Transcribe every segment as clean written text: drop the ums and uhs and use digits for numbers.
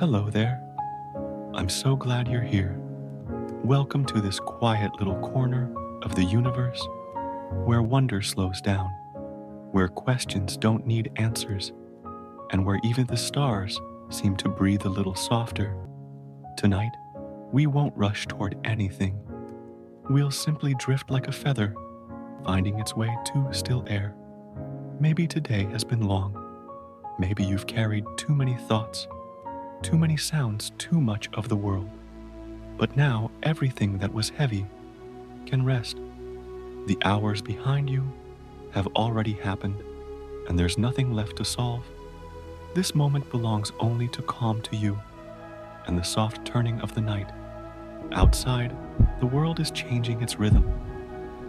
Hello there. I'm so glad you're here. Welcome to this quiet little corner of the universe where wonder slows down, where questions don't need answers, and where even the stars seem to breathe a little softer. Tonight, we won't rush toward anything. We'll simply drift like a feather, finding its way to still air. Maybe today has been long. Maybe you've carried too many thoughts, too many sounds, too much of the world. But now everything that was heavy can rest. The hours behind you have already happened, and there's nothing left to solve. This moment belongs only to calm to you and the soft turning of the night. Outside, the world is changing its rhythm.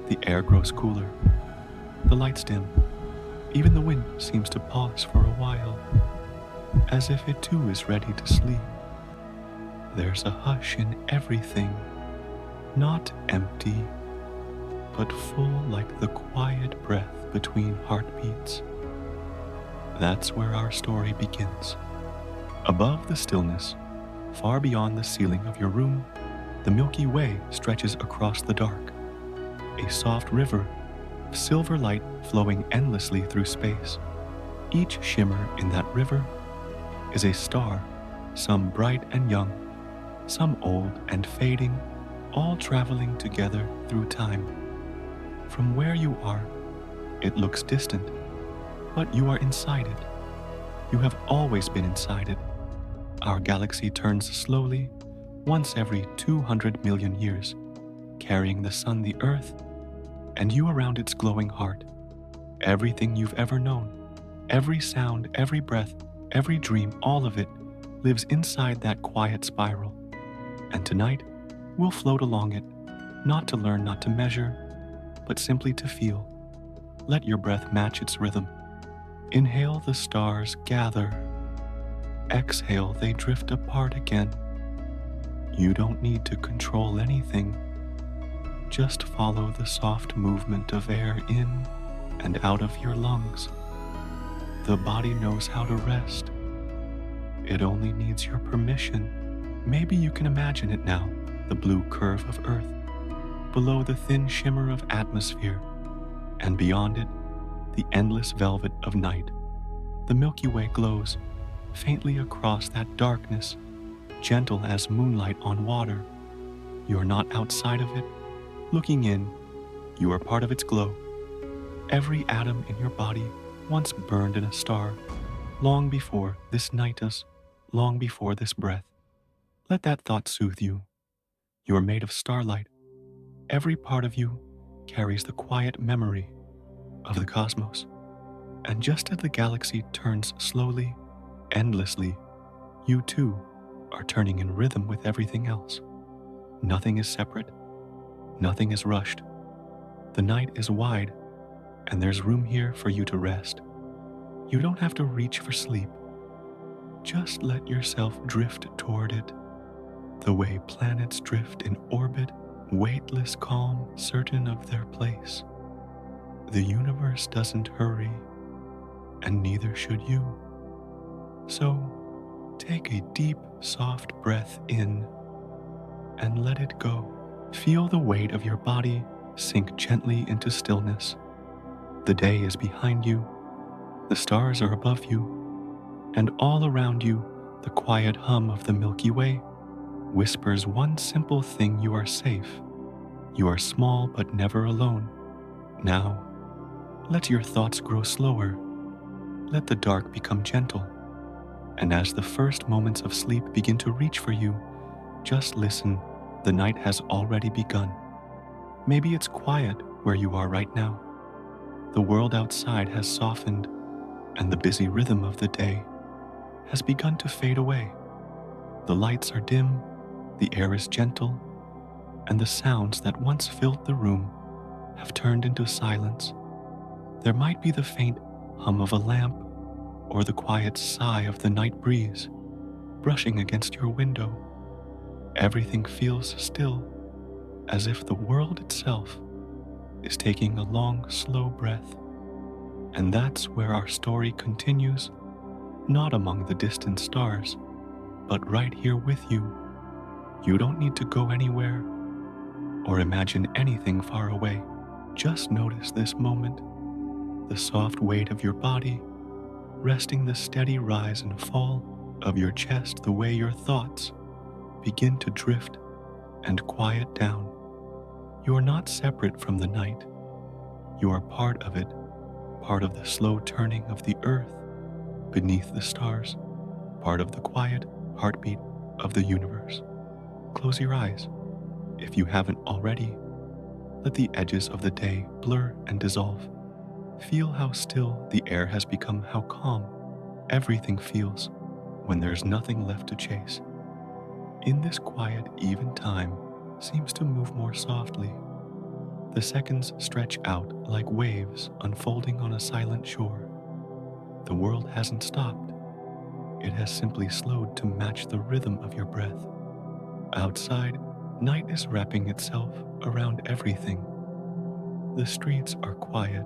The air grows cooler. The lights dim. Even the wind seems to pause for a while, as if it too is ready to sleep. There's a hush in everything, not empty, but full like the quiet breath between heartbeats. That's where our story begins. Above the stillness, far beyond the ceiling of your room, the Milky Way stretches across the dark, a soft river of silver light flowing endlessly through space. Each shimmer in that river is a star, some bright and young, some old and fading, all traveling together through time. From where you are, it looks distant, but you are inside it. You have always been inside it. Our galaxy turns slowly, once every 200 million years, carrying the sun, the earth, and you around its glowing heart. Everything you've ever known, every sound, every breath, every dream, all of it lives inside that quiet spiral. And tonight, we'll float along it, not to learn, not to measure, but simply to feel. Let your breath match its rhythm. Inhale, the stars gather. Exhale, they drift apart again. You don't need to control anything. Just follow the soft movement of air in and out of your lungs. The body knows how to rest. It only needs your permission. Maybe you can imagine it now, the blue curve of Earth, below the thin shimmer of atmosphere, and beyond it, the endless velvet of night. The Milky Way glows faintly across that darkness, gentle as moonlight on water. You are not outside of it. Looking in, you are part of its glow. Every atom in your body once burned in a star, long before this nightus, long before this breath. Let that thought soothe you. You are made of starlight. Every part of you carries the quiet memory of the cosmos. And just as the galaxy turns slowly, endlessly, you too are turning in rhythm with everything else. Nothing is separate. Nothing is rushed. The night is wide, and there's room here for you to rest. You don't have to reach for sleep. Just let yourself drift toward it, the way planets drift in orbit, weightless, calm, certain of their place. The universe doesn't hurry, and neither should you. So, take a deep, soft breath in and let it go. Feel the weight of your body sink gently into stillness. The day is behind you, the stars are above you, and all around you, the quiet hum of the Milky Way whispers one simple thing: you are safe. You are small but never alone. Now, let your thoughts grow slower. Let the dark become gentle. And as the first moments of sleep begin to reach for you, just listen. The night has already begun. Maybe it's quiet where you are right now. The world outside has softened, and the busy rhythm of the day has begun to fade away. The lights are dim, the air is gentle, and the sounds that once filled the room have turned into silence. There might be the faint hum of a lamp, or the quiet sigh of the night breeze brushing against your window. Everything feels still, as if the world itself is taking a long, slow breath. And that's where our story continues, not among the distant stars, but right here with you. You don't need to go anywhere or imagine anything far away. Just notice this moment, the soft weight of your body, resting the steady rise and fall of your chest, the way your thoughts begin to drift and quiet down. You are not separate from the night. You are part of it, part of the slow turning of the earth beneath the stars, part of the quiet heartbeat of the universe. Close your eyes. If you haven't already, let the edges of the day blur and dissolve. Feel how still the air has become, how calm everything feels when there's nothing left to chase. In this quiet, even time seems to move more softly. The seconds stretch out like waves unfolding on a silent shore. The world hasn't stopped. It has simply slowed to match the rhythm of your breath. Outside, night is wrapping itself around everything. The streets are quiet,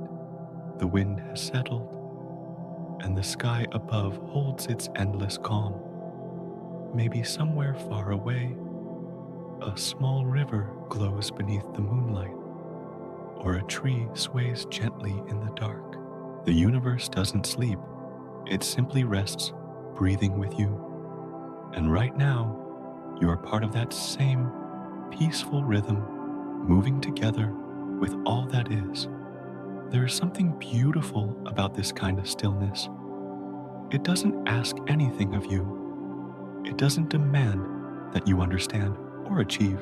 the wind has settled, and the sky above holds its endless calm. Maybe somewhere far away, a small river glows beneath the moonlight, or a tree sways gently in the dark. The universe doesn't sleep, it simply rests, breathing with you. And right now, you are part of that same peaceful rhythm, moving together with all that is. There is something beautiful about this kind of stillness. It doesn't ask anything of you. It doesn't demand that you understand or achieve.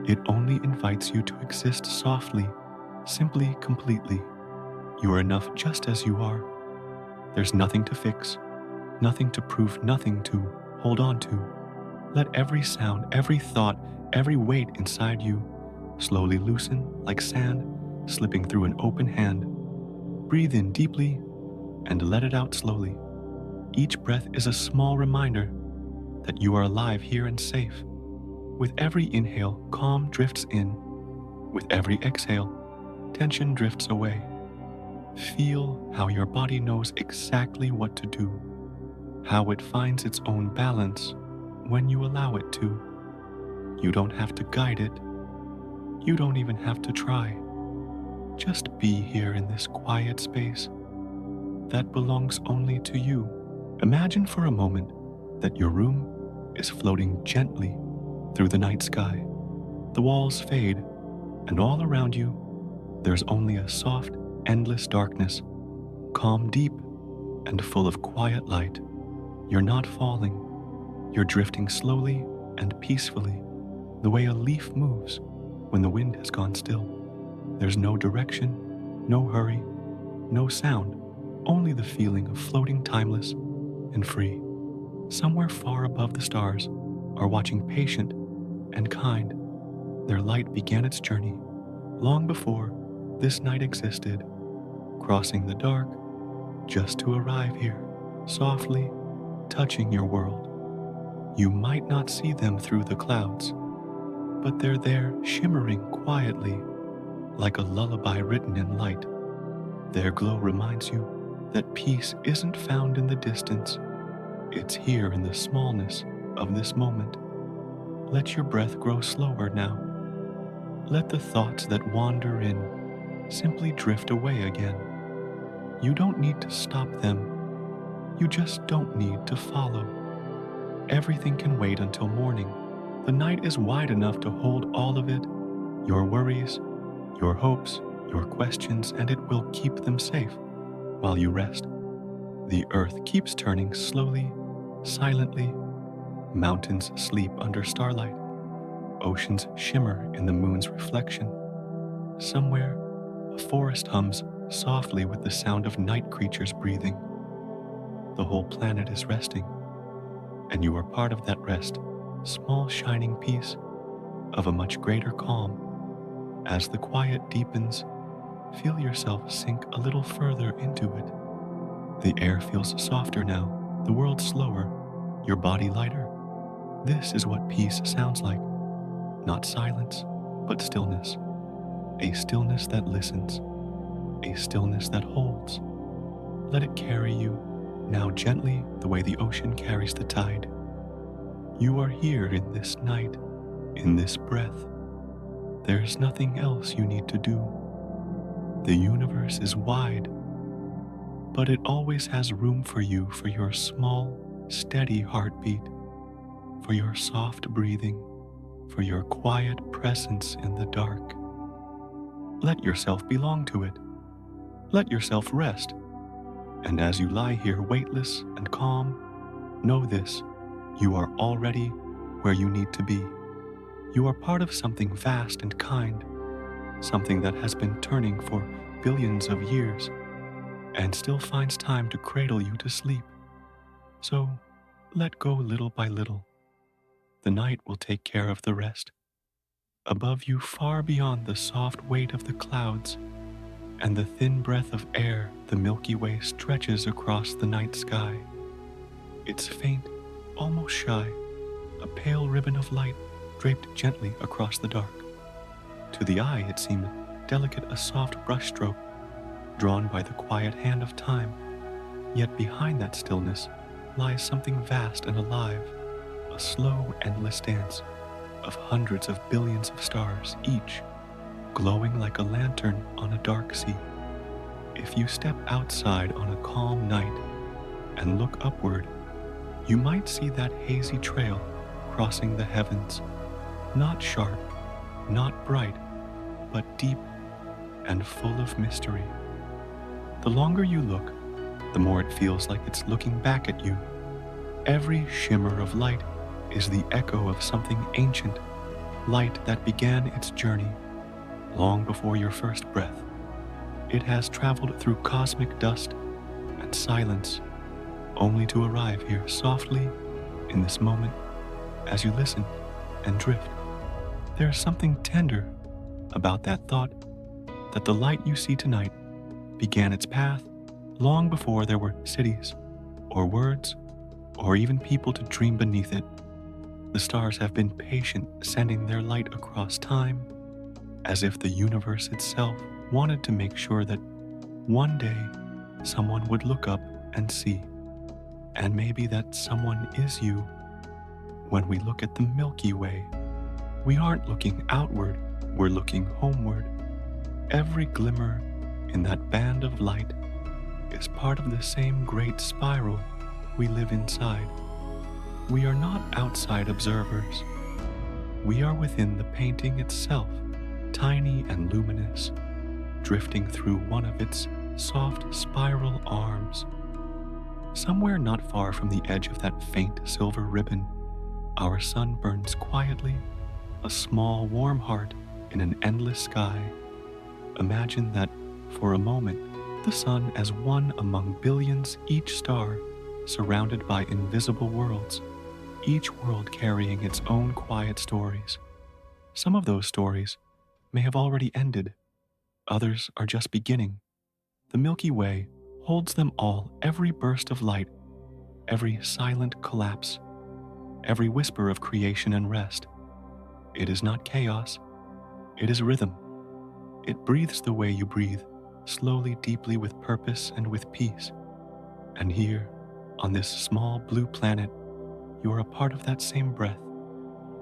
It only invites you to exist softly, simply, completely. You are enough just as you are. There's nothing to fix, nothing to prove, nothing to hold on to. Let every sound, every thought, every weight inside you slowly loosen like sand slipping through an open hand. Breathe in deeply and let it out slowly. Each breath is a small reminder that you are alive here and safe. With every inhale, calm drifts in. With every exhale, tension drifts away. Feel how your body knows exactly what to do, how it finds its own balance when you allow it to. You don't have to guide it. You don't even have to try. Just be here in this quiet space that belongs only to you. Imagine for a moment that your room is floating gently through the night sky. The walls fade, and all around you, there's only a soft, endless darkness, calm, deep, and full of quiet light. You're not falling. You're drifting slowly and peacefully, the way a leaf moves when the wind has gone still. There's no direction, no hurry, no sound, only the feeling of floating timeless and free. Somewhere far above the stars are watching, patient and kind. Their light began its journey long before this night existed, crossing the dark just to arrive here, softly touching your world. You might not see them through the clouds, but they're there shimmering quietly like a lullaby written in light. Their glow reminds you that peace isn't found in the distance. It's here in the smallness of this moment. Let your breath grow slower now. Let the thoughts that wander in simply drift away again. You don't need to stop them. You just don't need to follow. Everything can wait until morning. The night is wide enough to hold all of it, your worries, your hopes, your questions, and it will keep them safe while you rest. The earth keeps turning slowly, silently. Mountains sleep under starlight. Oceans shimmer in the moon's reflection. Somewhere, a forest hums softly with the sound of night creatures breathing. The whole planet is resting, and you are part of that rest, small shining piece of a much greater calm. As the quiet deepens, feel yourself sink a little further into it. The air feels softer now, the world slower, your body lighter. This is what peace sounds like. Not silence, but stillness. A stillness that listens. A stillness that holds. Let it carry you, now gently the way the ocean carries the tide. You are here in this night, in this breath. There's nothing else you need to do. The universe is wide, but it always has room for you, for your small, steady heartbeat, for your soft breathing, for your quiet presence in the dark. Let yourself belong to it. Let yourself rest. And as you lie here weightless and calm, know this: you are already where you need to be. You are part of something vast and kind, something that has been turning for billions of years and still finds time to cradle you to sleep. So let go little by little. The night will take care of the rest. Above you, far beyond the soft weight of the clouds and the thin breath of air, the Milky Way stretches across the night sky. It's faint, almost shy, a pale ribbon of light draped gently across the dark. To the eye, it seemed delicate, a soft brushstroke drawn by the quiet hand of time. Yet behind that stillness lies something vast and alive, a slow, endless dance of hundreds of billions of stars, each glowing like a lantern on a dark sea. If you step outside on a calm night and look upward, you might see that hazy trail crossing the heavens, not sharp, not bright, but deep and full of mystery. The longer you look, the more it feels like it's looking back at you. Every shimmer of light is the echo of something ancient, light that began its journey long before your first breath. It has traveled through cosmic dust and silence, only to arrive here softly in this moment as you listen and drift. There's something tender about that thought that the light you see tonight began its path long before there were cities or words or even people to dream beneath it. The stars have been patient, sending their light across time, as if the universe itself wanted to make sure that one day someone would look up and see. And maybe that someone is you. When we look at the Milky Way, we aren't looking outward, we're looking homeward. Every glimmer in that band of light is part of the same great spiral we live inside. We are not outside observers. We are within the painting itself, tiny and luminous, drifting through one of its soft spiral arms. Somewhere not far from the edge of that faint silver ribbon, our sun burns quietly, a small warm heart in an endless sky. Imagine that for a moment, the sun as one among billions, each star surrounded by invisible worlds, each world carrying its own quiet stories. Some of those stories may have already ended. Others are just beginning. The Milky Way holds them all, every burst of light, every silent collapse, every whisper of creation and rest. It is not chaos. It is rhythm. It breathes the way you breathe, slowly, deeply, with purpose and with peace. And here, on this small blue planet, you are a part of that same breath.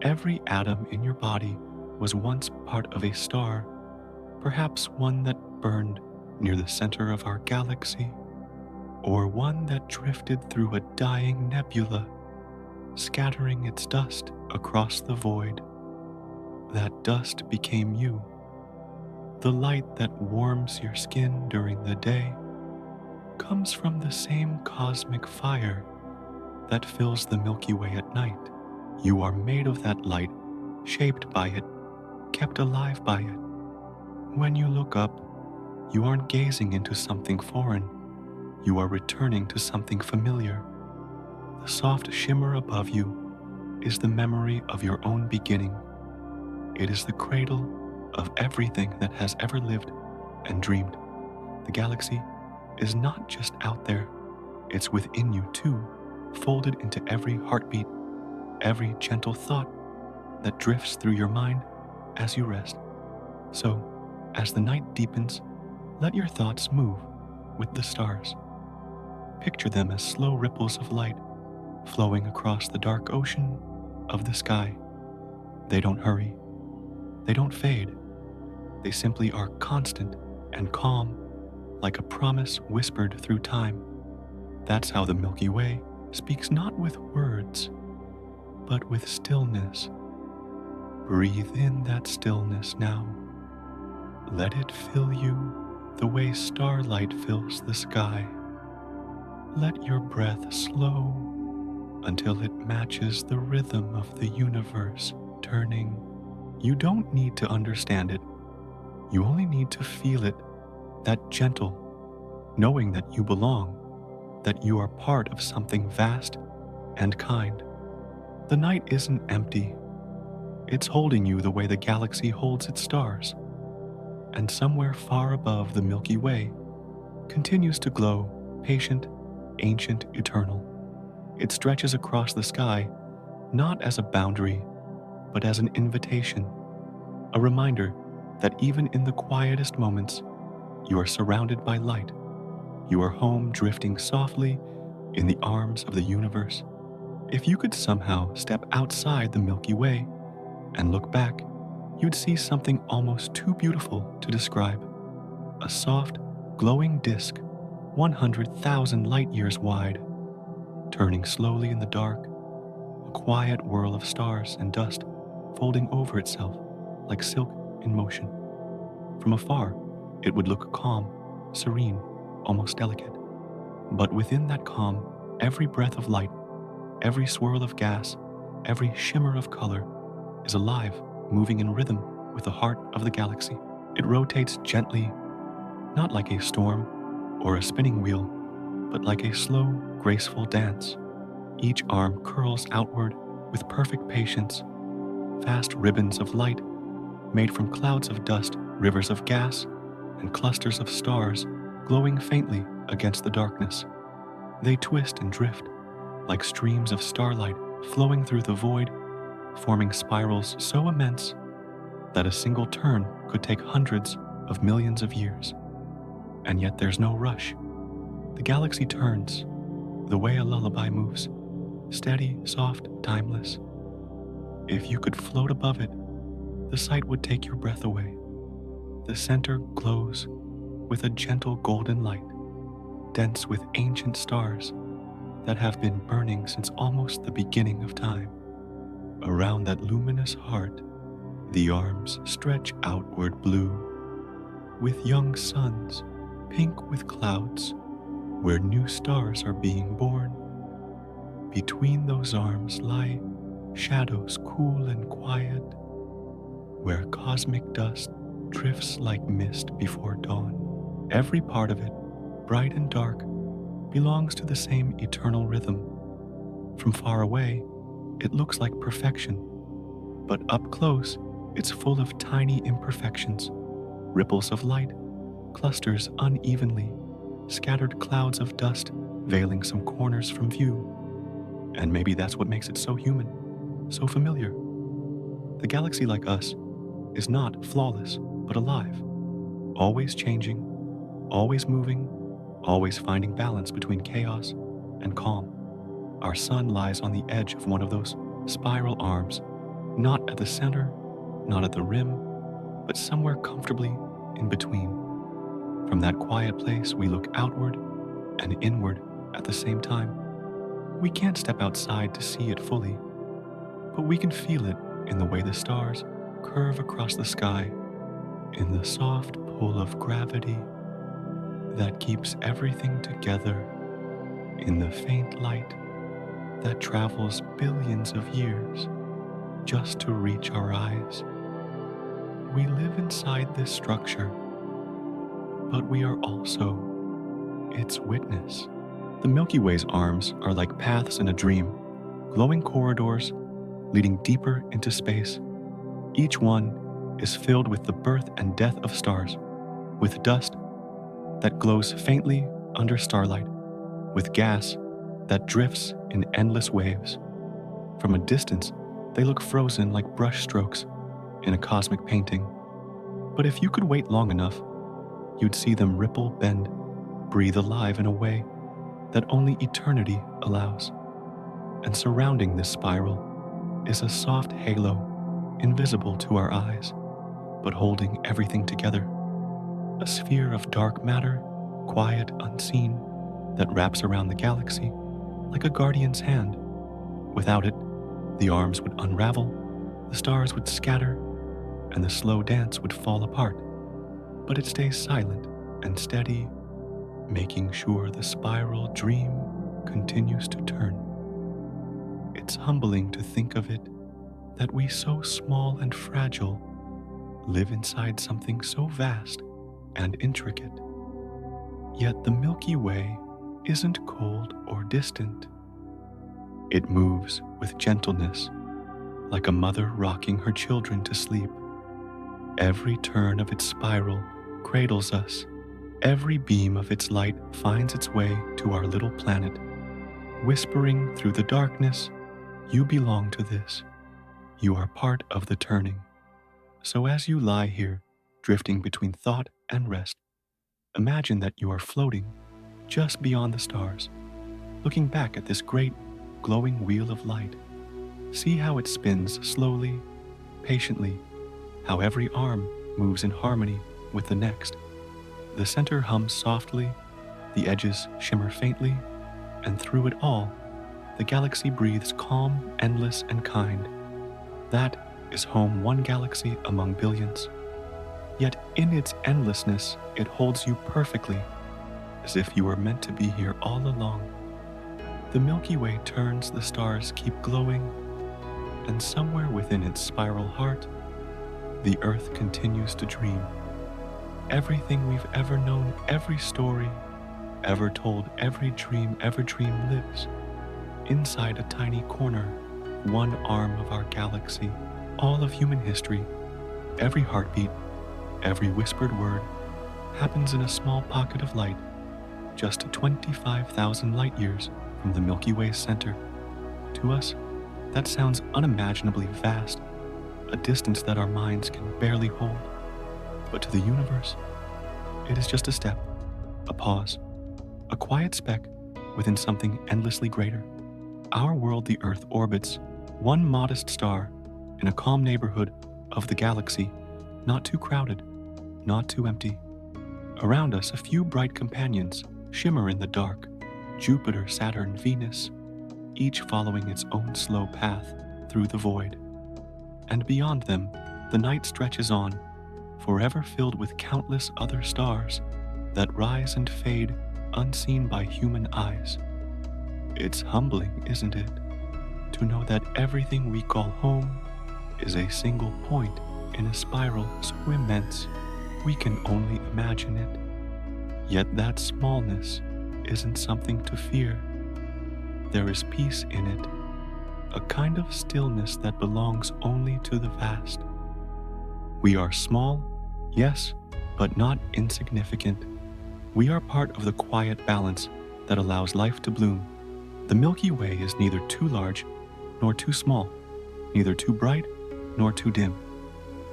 Every atom in your body was once part of a star, perhaps one that burned near the center of our galaxy, or one that drifted through a dying nebula, scattering its dust across the void. That dust became you. The light that warms your skin during the day comes from the same cosmic fire that fills the Milky Way at night. You are made of that light, shaped by it, kept alive by it. When you look up, you aren't gazing into something foreign. You are returning to something familiar. The soft shimmer above you is the memory of your own beginning. It is the cradle of everything that has ever lived and dreamed. The galaxy is not just out there, it's within you too, folded into every heartbeat, every gentle thought that drifts through your mind as you rest. So, as the night deepens, let your thoughts move with the stars. Picture them as slow ripples of light flowing across the dark ocean of the sky. They don't hurry. They don't fade. They simply are constant and calm, like a promise whispered through time. That's how the Milky Way speaks not with words, but with stillness. Breathe in that stillness now. Let it fill you the way starlight fills the sky. Let your breath slow until it matches the rhythm of the universe turning. You don't need to understand it. You only need to feel it, that gentle, knowing that you belong, that you are part of something vast and kind. The night isn't empty. It's holding you the way the galaxy holds its stars. And somewhere far above the Milky Way continues to glow, patient, ancient, eternal. It stretches across the sky, not as a boundary, but as an invitation, a reminder that even in the quietest moments, you are surrounded by light. You are home, drifting softly in the arms of the universe. If you could somehow step outside the Milky Way and look back, you'd see something almost too beautiful to describe. A soft, glowing disk, 100,000 light years wide, turning slowly in the dark, a quiet whirl of stars and dust folding over itself like silk in motion. From afar, it would look calm, serene, almost delicate. But within that calm, every breath of light, every swirl of gas, every shimmer of color is alive, moving in rhythm with the heart of the galaxy. It rotates gently, not like a storm or a spinning wheel, but like a slow, graceful dance. Each arm curls outward with perfect patience, vast ribbons of light made from clouds of dust, rivers of gas, and clusters of stars glowing faintly against the darkness. They twist and drift like streams of starlight flowing through the void, forming spirals so immense that a single turn could take hundreds of millions of years. And yet there's no rush. The galaxy turns the way a lullaby moves, steady, soft, timeless. If you could float above it, the sight would take your breath away. The center glows with a gentle golden light, dense with ancient stars that have been burning since almost the beginning of time. Around that luminous heart, the arms stretch outward blue, with young suns, pink with clouds, where new stars are being born. Between those arms lie shadows cool and quiet, where cosmic dust drifts like mist before dawn. Every part of it, bright and dark, belongs to the same eternal rhythm. From far away, it looks like perfection, but up close, it's full of tiny imperfections, ripples of light, clusters unevenly, scattered clouds of dust veiling some corners from view. And maybe that's what makes it so human, so familiar. The galaxy, like us, is not flawless, but alive, always changing, always moving, always finding balance between chaos and calm. Our sun lies on the edge of one of those spiral arms, not at the center, not at the rim, but somewhere comfortably in between. From that quiet place, we look outward and inward at the same time. We can't step outside to see it fully, but we can feel it in the way the stars curve across the sky, in the soft pull of gravity that keeps everything together, in the faint light that travels billions of years just to reach our eyes. We live inside this structure, but we are also its witness. The Milky Way's arms are like paths in a dream, glowing corridors leading deeper into space. Each one is filled with the birth and death of stars, with dust that glows faintly under starlight, with gas that drifts in endless waves. From a distance, they look frozen like brush strokes in a cosmic painting. But if you could wait long enough, you'd see them ripple, bend, breathe alive in a way that only eternity allows. And surrounding this spiral, is a soft halo, invisible to our eyes, but holding everything together. A sphere of dark matter, quiet, unseen, that wraps around the galaxy like a guardian's hand. Without it, the arms would unravel, the stars would scatter, and the slow dance would fall apart. But it stays silent and steady, making sure the spiral dream continues to turn. It's humbling to think of it, that we so small and fragile live inside something so vast and intricate. Yet the Milky Way isn't cold or distant. It moves with gentleness, like a mother rocking her children to sleep. Every turn of its spiral cradles us. Every beam of its light finds its way to our little planet, whispering through the darkness, "You belong to this. You are part of the turning." So as you lie here, drifting between thought and rest, imagine that you are floating just beyond the stars, looking back at this great, glowing wheel of light. See how it spins slowly, patiently, how every arm moves in harmony with the next. The center hums softly, the edges shimmer faintly, and through it all, the galaxy breathes calm, endless, and kind. That is home, one galaxy among billions. Yet in its endlessness, it holds you perfectly, as if you were meant to be here all along. The Milky Way turns, the stars keep glowing, and somewhere within its spiral heart, the Earth continues to dream. Everything we've ever known, every story ever told, every dream ever dreamed lives inside a tiny corner, one arm of our galaxy. All of human history, every heartbeat, every whispered word happens in a small pocket of light, just 25,000 light years from the Milky Way's center. To us, that sounds unimaginably vast, a distance that our minds can barely hold. But to the universe, it is just a step, a pause, a quiet speck within something endlessly greater. Our world, the Earth, orbits one modest star in a calm neighborhood of the galaxy, not too crowded, not too empty. Around us, a few bright companions shimmer in the dark: Jupiter, Saturn, Venus, each following its own slow path through the void. And beyond them, the night stretches on, forever filled with countless other stars that rise and fade unseen by human eyes. It's humbling, isn't it, to know that everything we call home is a single point in a spiral so immense we can only imagine it. Yet that smallness isn't something to fear. There is peace in it, a kind of stillness that belongs only to the vast. We are small, yes, but not insignificant. We are part of the quiet balance that allows life to bloom. The Milky Way is neither too large nor too small, neither too bright nor too dim.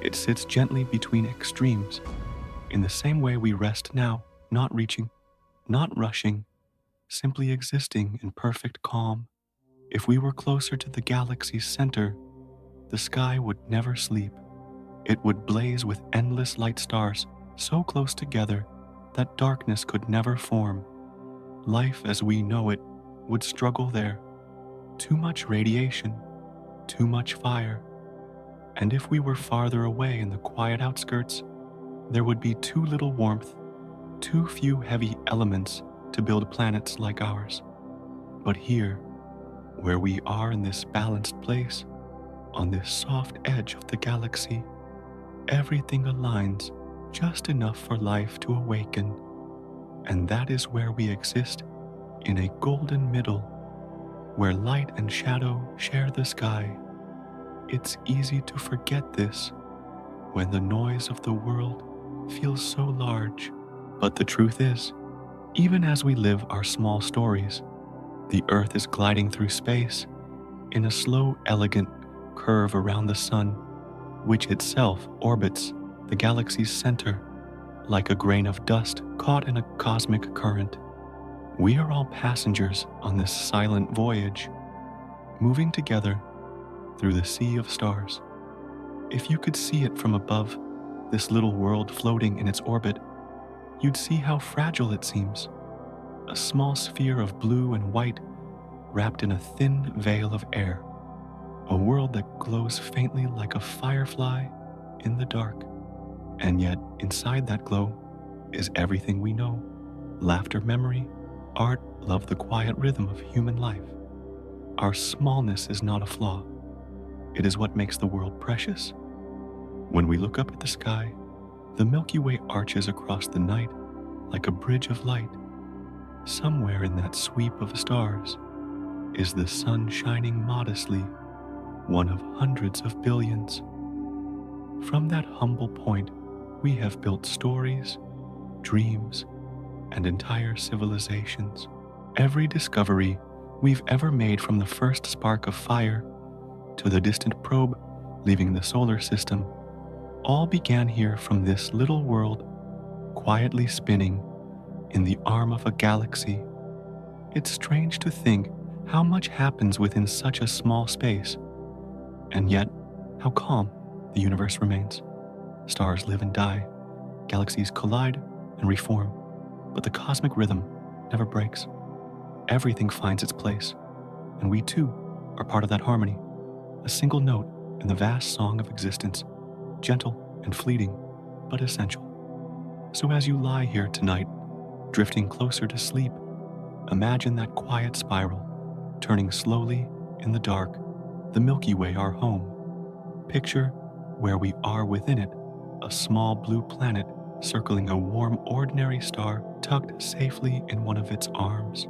It sits gently between extremes. In the same way we rest now, not reaching, not rushing, simply existing in perfect calm. If we were closer to the galaxy's center, the sky would never sleep. It would blaze with endless light stars so close together that darkness could never form. Life as we know it would struggle there. Too much radiation, too much fire. And if we were farther away in the quiet outskirts, there would be too little warmth, too few heavy elements to build planets like ours. But here, where we are in this balanced place, on this soft edge of the galaxy, everything aligns just enough for life to awaken. And that is where we exist, in a golden middle, where light and shadow share the sky. It's easy to forget this when the noise of the world feels so large. But the truth is, even as we live our small stories, the Earth is gliding through space in a slow, elegant curve around the sun, which itself orbits the galaxy's center like a grain of dust caught in a cosmic current. We are all passengers on this silent voyage, moving together, through the sea of stars. If you could see it from above, this little world floating in its orbit, you'd see how fragile it seems. A small sphere of blue and white wrapped in a thin veil of air. A world that glows faintly like a firefly in the dark. And yet, inside that glow is everything we know: laughter, memory, art, love, the quiet rhythm of human life. Our smallness is not a flaw. It is what makes the world precious. When we look up at the sky, the Milky Way arches across the night like a bridge of light. Somewhere in that sweep of stars is the sun shining modestly, one of hundreds of billions. From that humble point, we have built stories, dreams, and entire civilizations. Every discovery we've ever made, from the first spark of fire to the distant probe leaving the solar system, all began here from this little world quietly spinning in the arm of a galaxy. It's strange to think how much happens within such a small space, and yet how calm the universe remains. Stars live and die, galaxies collide and reform, but the cosmic rhythm never breaks. Everything finds its place, and we too are part of that harmony, a single note in the vast song of existence, gentle and fleeting, but essential. So as you lie here tonight, drifting closer to sleep, imagine that quiet spiral turning slowly in the dark, the Milky Way, our home. Picture where we are within it, a small blue planet circling a warm, ordinary star tucked safely in one of its arms.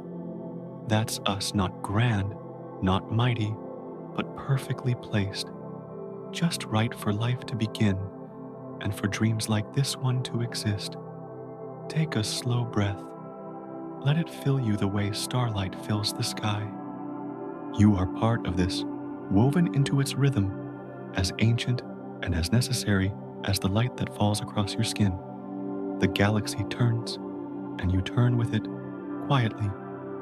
That's us, not grand, not mighty, but perfectly placed, just right for life to begin and for dreams like this one to exist. Take a slow breath. Let it fill you the way starlight fills the sky. You are part of this, woven into its rhythm, as ancient and as necessary as the light that falls across your skin. The galaxy turns, and you turn with it, quietly,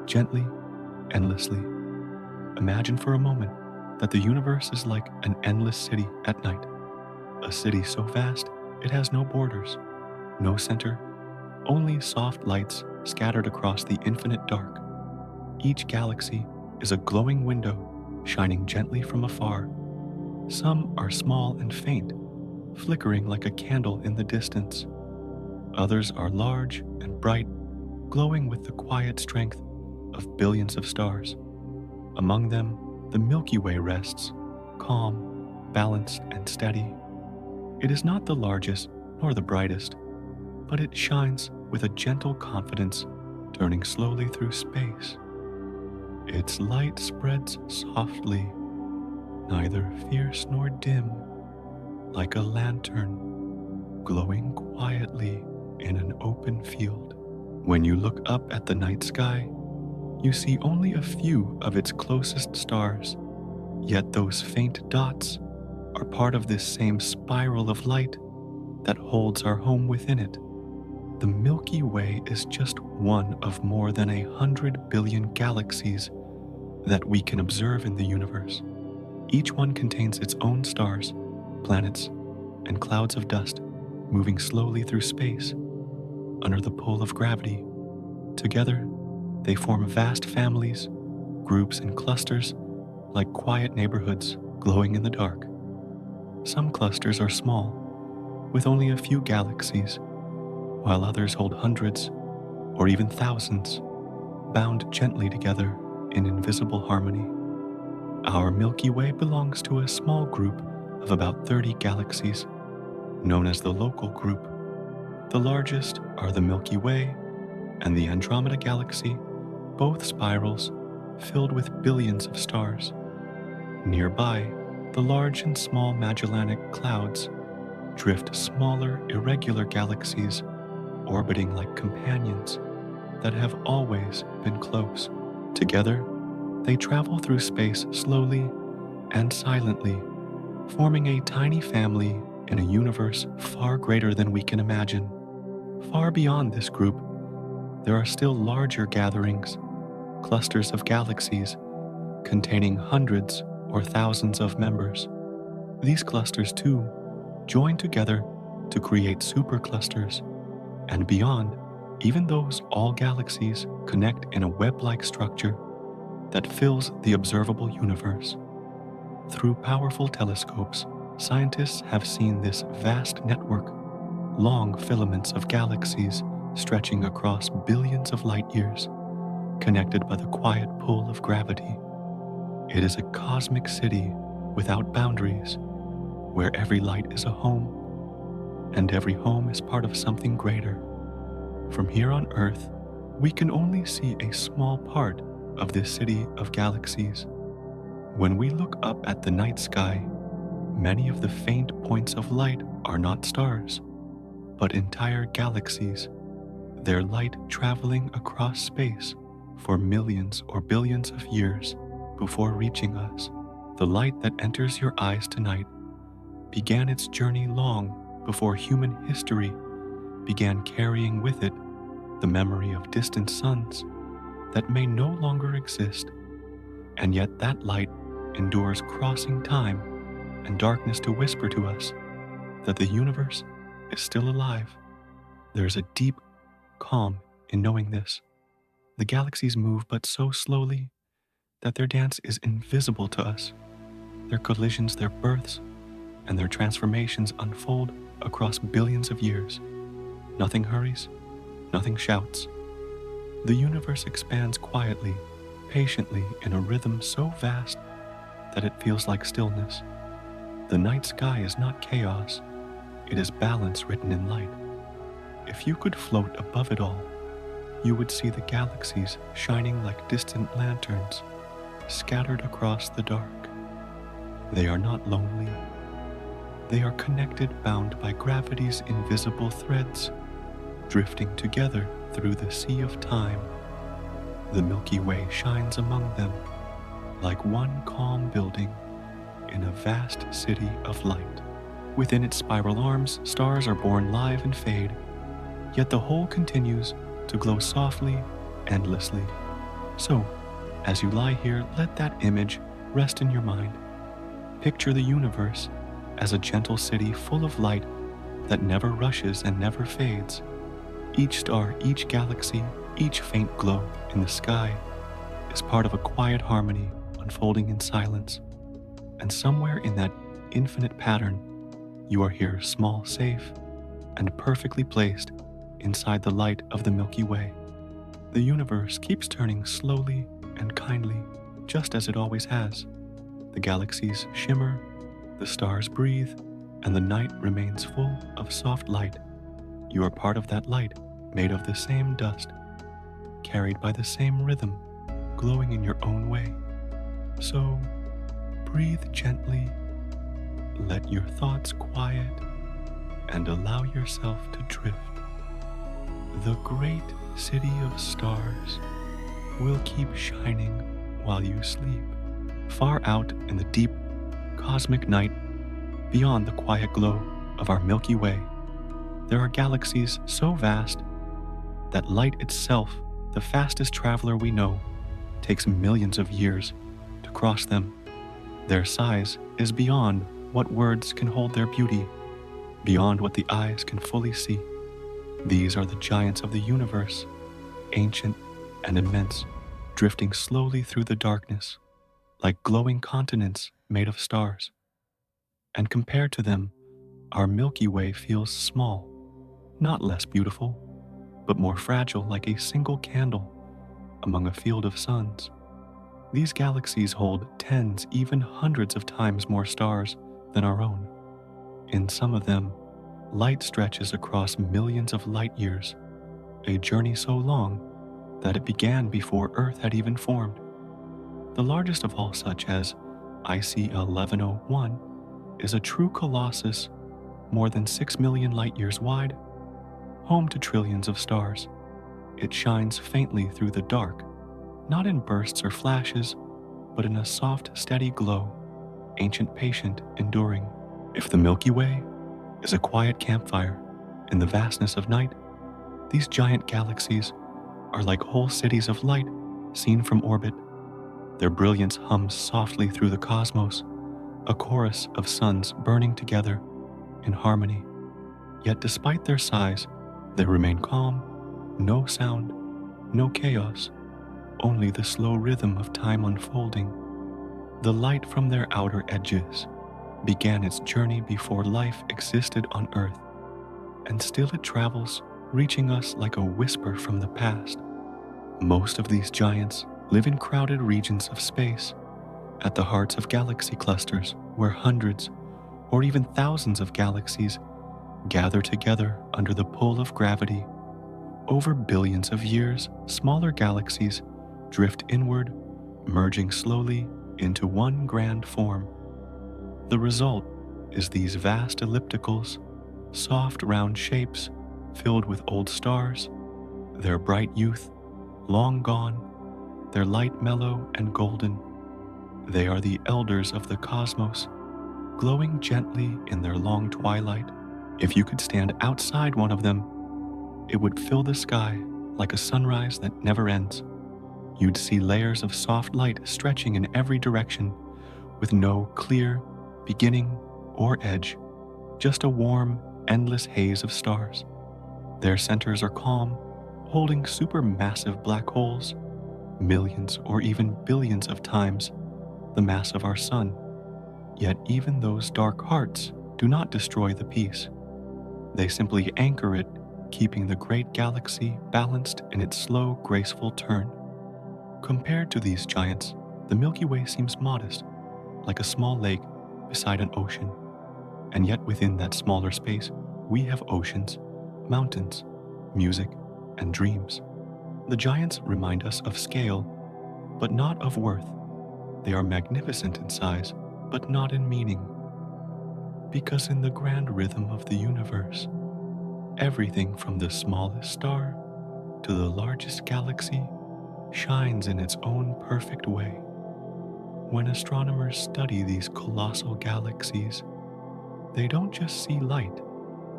gently, endlessly. Imagine for a moment that the universe is like an endless city at night. A city so vast it has no borders, no center, only soft lights scattered across the infinite dark. Each galaxy is a glowing window shining gently from afar. Some are small and faint, flickering like a candle in the distance. Others are large and bright, glowing with the quiet strength of billions of stars. Among them, the Milky Way rests, calm, balanced, and steady. It is not the largest nor the brightest, but it shines with a gentle confidence, turning slowly through space. Its light spreads softly, neither fierce nor dim, like a lantern glowing quietly in an open field. When you look up at the night sky, you see only a few of its closest stars, yet those faint dots are part of this same spiral of light that holds our home within it. The Milky Way is just one of more than 100 billion galaxies that we can observe in the universe. Each one contains its own stars, planets, and clouds of dust moving slowly through space under the pull of gravity. Together, they form vast families, groups, and clusters like quiet neighborhoods glowing in the dark. Some clusters are small, with only a few galaxies, while others hold hundreds or even thousands, bound gently together in invisible harmony. Our Milky Way belongs to a small group of about 30 galaxies, known as the local group. The largest are the Milky Way and the Andromeda Galaxy, both spirals filled with billions of stars. Nearby, the large and small Magellanic Clouds drift smaller, irregular galaxies orbiting like companions that have always been close. Together, they travel through space slowly and silently, forming a tiny family in a universe far greater than we can imagine. Far beyond this group, there are still larger gatherings, clusters of galaxies containing hundreds or thousands of members. These clusters, too, join together to create superclusters, and beyond, even those all galaxies connect in a web-like structure that fills the observable universe. Through powerful telescopes, scientists have seen this vast network, long filaments of galaxies stretching across billions of light years, connected by the quiet pull of gravity. It is a cosmic city without boundaries, where every light is a home, and every home is part of something greater. From here on Earth, we can only see a small part of this city of galaxies. When we look up at the night sky, many of the faint points of light are not stars, but entire galaxies, their light traveling across space for millions or billions of years before reaching us. The light that enters your eyes tonight began its journey long before human history began carrying with it the memory of distant suns that may no longer exist, and yet that light endures crossing time and darkness to whisper to us that the universe is still alive. There's a deep calm in knowing this. The galaxies move but so slowly that their dance is invisible to us. Their collisions, their births, and their transformations unfold across billions of years. Nothing hurries, nothing shouts. The universe expands quietly, patiently, in a rhythm so vast that it feels like stillness. The night sky is not chaos, it is balance written in light. If you could float above it all, you would see the galaxies shining like distant lanterns, scattered across the dark. They are not lonely. They are connected, bound by gravity's invisible threads, drifting together through the sea of time. The Milky Way shines among them, like one calm building in a vast city of light. Within its spiral arms, stars are born live and fade, yet the whole continues to glow softly, endlessly. So, as you lie here, let that image rest in your mind. Picture the universe as a gentle city full of light that never rushes and never fades. Each star, each galaxy, each faint glow in the sky is part of a quiet harmony unfolding in silence. And somewhere in that infinite pattern, you are here, small, safe, and perfectly placed inside the light of the Milky Way. The universe keeps turning slowly and kindly, just as it always has. The galaxies shimmer, the stars breathe, and the night remains full of soft light. You are part of that light, made of the same dust, carried by the same rhythm, glowing in your own way. So, breathe gently, let your thoughts quiet, and allow yourself to drift. The great city of stars will keep shining while you sleep. Far out in the deep cosmic night, beyond the quiet glow of our Milky Way, there are galaxies so vast that light itself, the fastest traveler we know, takes millions of years to cross them. Their size is beyond what words can hold their beauty, beyond what the eyes can fully see. These are the giants of the universe, ancient and immense, drifting slowly through the darkness, like glowing continents made of stars. And compared to them, our Milky Way feels small, not less beautiful, but more fragile, like a single candle among a field of suns. These galaxies hold tens, even hundreds of times more stars than our own. In some of them, light stretches across millions of light years, a journey so long that it began before Earth had even formed. The largest of all, such as IC 1101, is a true colossus more than 6 million light years wide, home to trillions of stars. It shines faintly through the dark, not in bursts or flashes, but in a soft, steady glow, ancient, patient, enduring. If the Milky Way is a quiet campfire in the vastness of night, these giant galaxies are like whole cities of light seen from orbit. Their brilliance hums softly through the cosmos, a chorus of suns burning together in harmony. Yet despite their size, they remain calm, no sound, no chaos, only the slow rhythm of time unfolding. The light from their outer edges began its journey before life existed on Earth, and still it travels, reaching us like a whisper from the past. Most of these giants live in crowded regions of space, at the hearts of galaxy clusters where hundreds or even thousands of galaxies gather together under the pull of gravity. Over billions of years, smaller galaxies drift inward, merging slowly into one grand form. The result is these vast ellipticals, soft round shapes filled with old stars, their bright youth long gone, their light mellow and golden. They are the elders of the cosmos, glowing gently in their long twilight. If you could stand outside one of them, it would fill the sky like a sunrise that never ends. You'd see layers of soft light stretching in every direction, with no clear beginning or edge, just a warm, endless haze of stars. Their centers are calm, holding supermassive black holes, millions or even billions of times the mass of our sun. Yet even those dark hearts do not destroy the peace. They simply anchor it, keeping the great galaxy balanced in its slow, graceful turn. Compared to these giants, the Milky Way seems modest, like a small lake beside an ocean. And yet within that smaller space, we have oceans, mountains, music, and dreams. The giants remind us of scale, but not of worth. They are magnificent in size, but not in meaning. Because in the grand rhythm of the universe, everything from the smallest star to the largest galaxy shines in its own perfect way. When astronomers study these colossal galaxies, they don't just see light,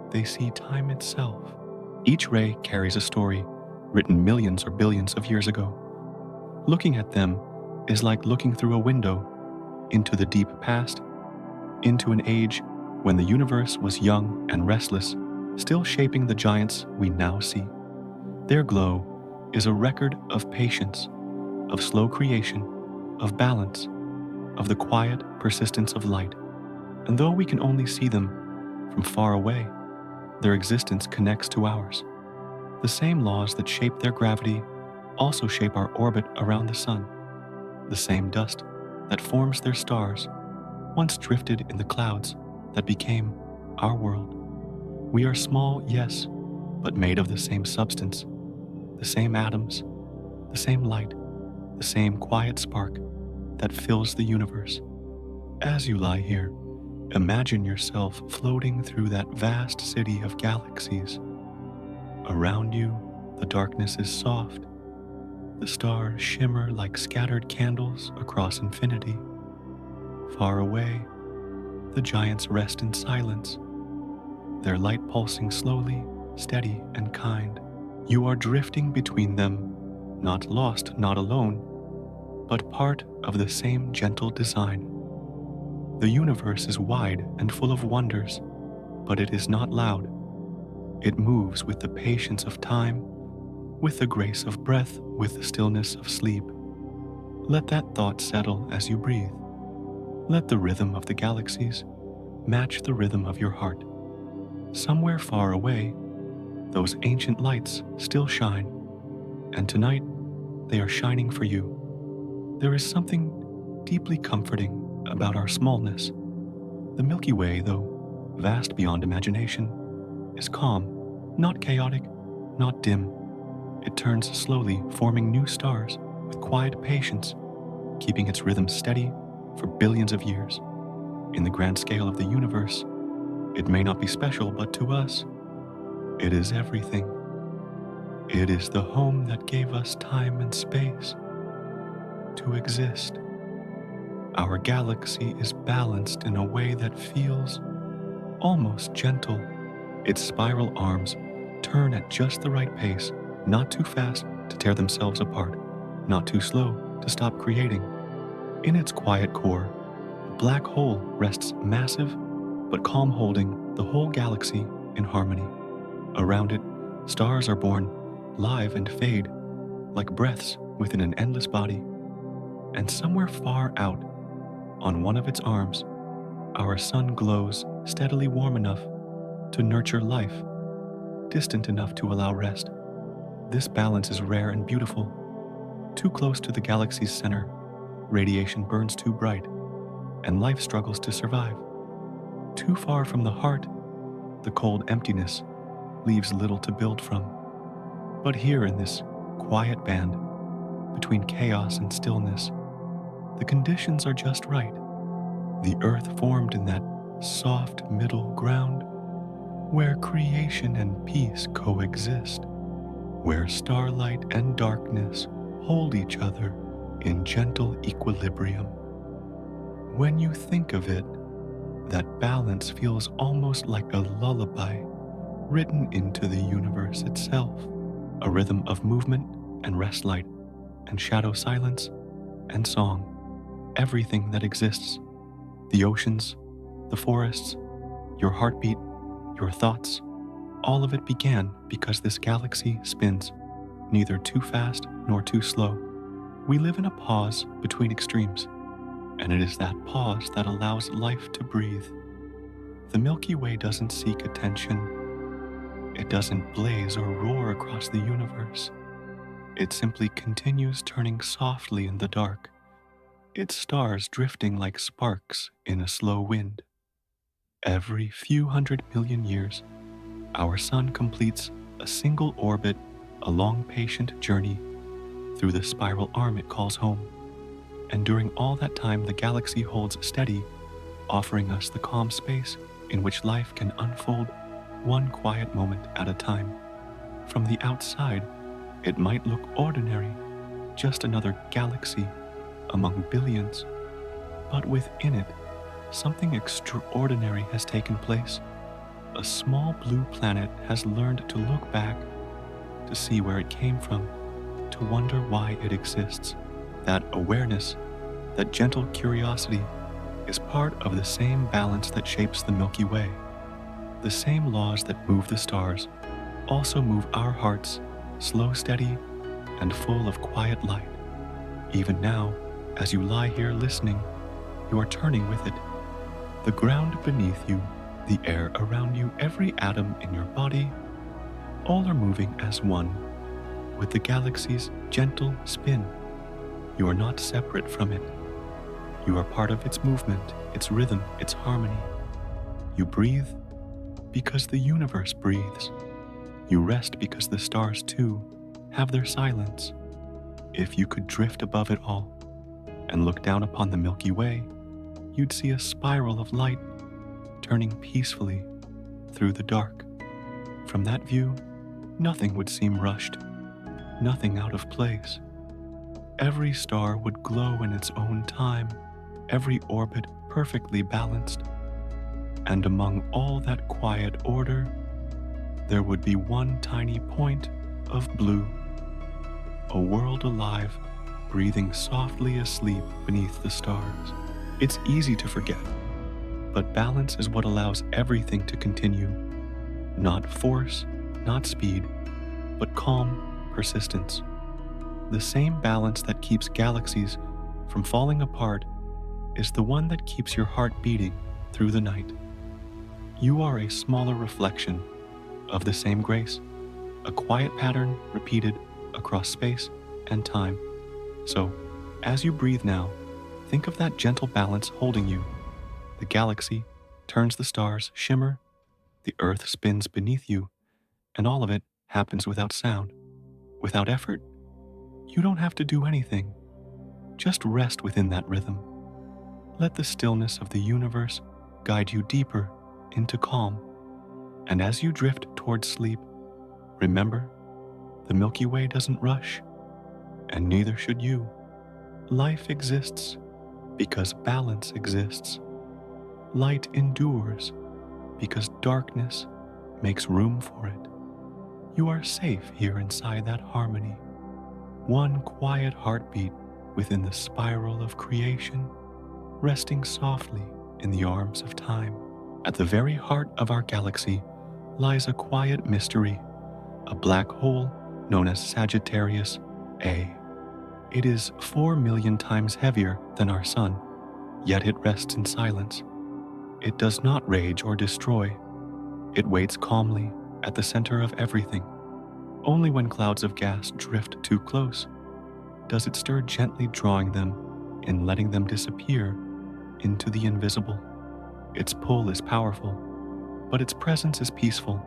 they see time itself. Each ray carries a story written millions or billions of years ago. Looking at them is like looking through a window into the deep past, into an age when the universe was young and restless, still shaping the giants we now see. Their glow is a record of patience, of slow creation, of balance, of the quiet persistence of light. And though we can only see them from far away, their existence connects to ours. The same laws that shape their gravity also shape our orbit around the sun. The same dust that forms their stars once drifted in the clouds that became our world. We are small, yes, but made of the same substance, the same atoms, the same light, the same quiet spark that fills the universe. As you lie here, imagine yourself floating through that vast city of galaxies. Around you, the darkness is soft. The stars shimmer like scattered candles across infinity. Far away, the giants rest in silence, their light pulsing slowly, steady, and kind. You are drifting between them, not lost, not alone, but part of the same gentle design. The universe is wide and full of wonders, but it is not loud. It moves with the patience of time, with the grace of breath, with the stillness of sleep. Let that thought settle as you breathe. Let the rhythm of the galaxies match the rhythm of your heart. Somewhere far away, those ancient lights still shine, and tonight they are shining for you. There is something deeply comforting about our smallness. The Milky Way, though vast beyond imagination, is calm, not chaotic, not dim. It turns slowly, forming new stars with quiet patience, keeping its rhythm steady for billions of years. In the grand scale of the universe, it may not be special, but to us, it is everything. It is the home that gave us time and space to exist. Our galaxy is balanced in a way that feels almost gentle. Its spiral arms turn at just the right pace, not too fast to tear themselves apart, not too slow to stop creating. In its quiet core, a black hole rests massive but calm, holding the whole galaxy in harmony. Around it, stars are born, live and fade, like breaths within an endless body. And somewhere far out, on one of its arms, our sun glows steadily warm enough to nurture life, distant enough to allow rest. This balance is rare and beautiful. Too close to the galaxy's center, radiation burns too bright, and life struggles to survive. Too far from the heart, the cold emptiness leaves little to build from. But here in this quiet band, between chaos and stillness, the conditions are just right. The earth formed in that soft middle ground, where creation and peace coexist, where starlight and darkness hold each other in gentle equilibrium. When you think of it, that balance feels almost like a lullaby written into the universe itself, a rhythm of movement and rest, light and shadow, silence and song, everything that exists, the oceans, the forests, your heartbeat, your thoughts, all of it began because this galaxy spins, neither too fast nor too slow. We live in a pause between extremes, and it is that pause that allows life to breathe. The Milky Way doesn't seek attention. It doesn't blaze or roar across the universe. It simply continues turning softly in the dark, its stars drifting like sparks in a slow wind. Every few 100 million years, our sun completes a single orbit, a long patient journey through the spiral arm it calls home. And during all that time, the galaxy holds steady, offering us the calm space in which life can unfold one quiet moment at a time. From the outside, it might look ordinary, just another galaxy among billions. But within it, something extraordinary has taken place. A small blue planet has learned to look back, to see where it came from, to wonder why it exists. That awareness, that gentle curiosity, is part of the same balance that shapes the Milky Way. The same laws that move the stars also move our hearts, slow, steady, and full of quiet light. Even now, as you lie here listening, you are turning with it. The ground beneath you, the air around you, every atom in your body, all are moving as one, with the galaxy's gentle spin. You are not separate from it. You are part of its movement, its rhythm, its harmony. You breathe because the universe breathes. You rest because the stars too have their silence. If you could drift above it all and look down upon the Milky Way, you'd see a spiral of light turning peacefully through the dark. From that view, nothing would seem rushed, nothing out of place. Every star would glow in its own time, every orbit perfectly balanced. And among all that quiet order, there would be one tiny point of blue, a world alive, breathing softly asleep beneath the stars. It's easy to forget, but balance is what allows everything to continue. Not force, not speed, but calm persistence. The same balance that keeps galaxies from falling apart is the one that keeps your heart beating through the night. You are a smaller reflection of the same grace, a quiet pattern repeated across space and time. So, as you breathe now, think of that gentle balance holding you. The galaxy turns, the stars shimmer, the earth spins beneath you, and all of it happens without sound, without effort. You don't have to do anything. Just rest within that rhythm. Let the stillness of the universe guide you deeper into calm. And as you drift towards sleep, remember, the Milky Way doesn't rush, and neither should you. Life exists because balance exists. Light endures because darkness makes room for it. You are safe here inside that harmony. One quiet heartbeat within the spiral of creation, resting softly in the arms of time. At the very heart of our galaxy lies a quiet mystery, a black hole known as Sagittarius A. It is 4 million times heavier than our Sun, yet it rests in silence. It does not rage or destroy. It waits calmly at the center of everything. Only when clouds of gas drift too close does it stir, gently drawing them and letting them disappear into the invisible. Its pull is powerful, but its presence is peaceful,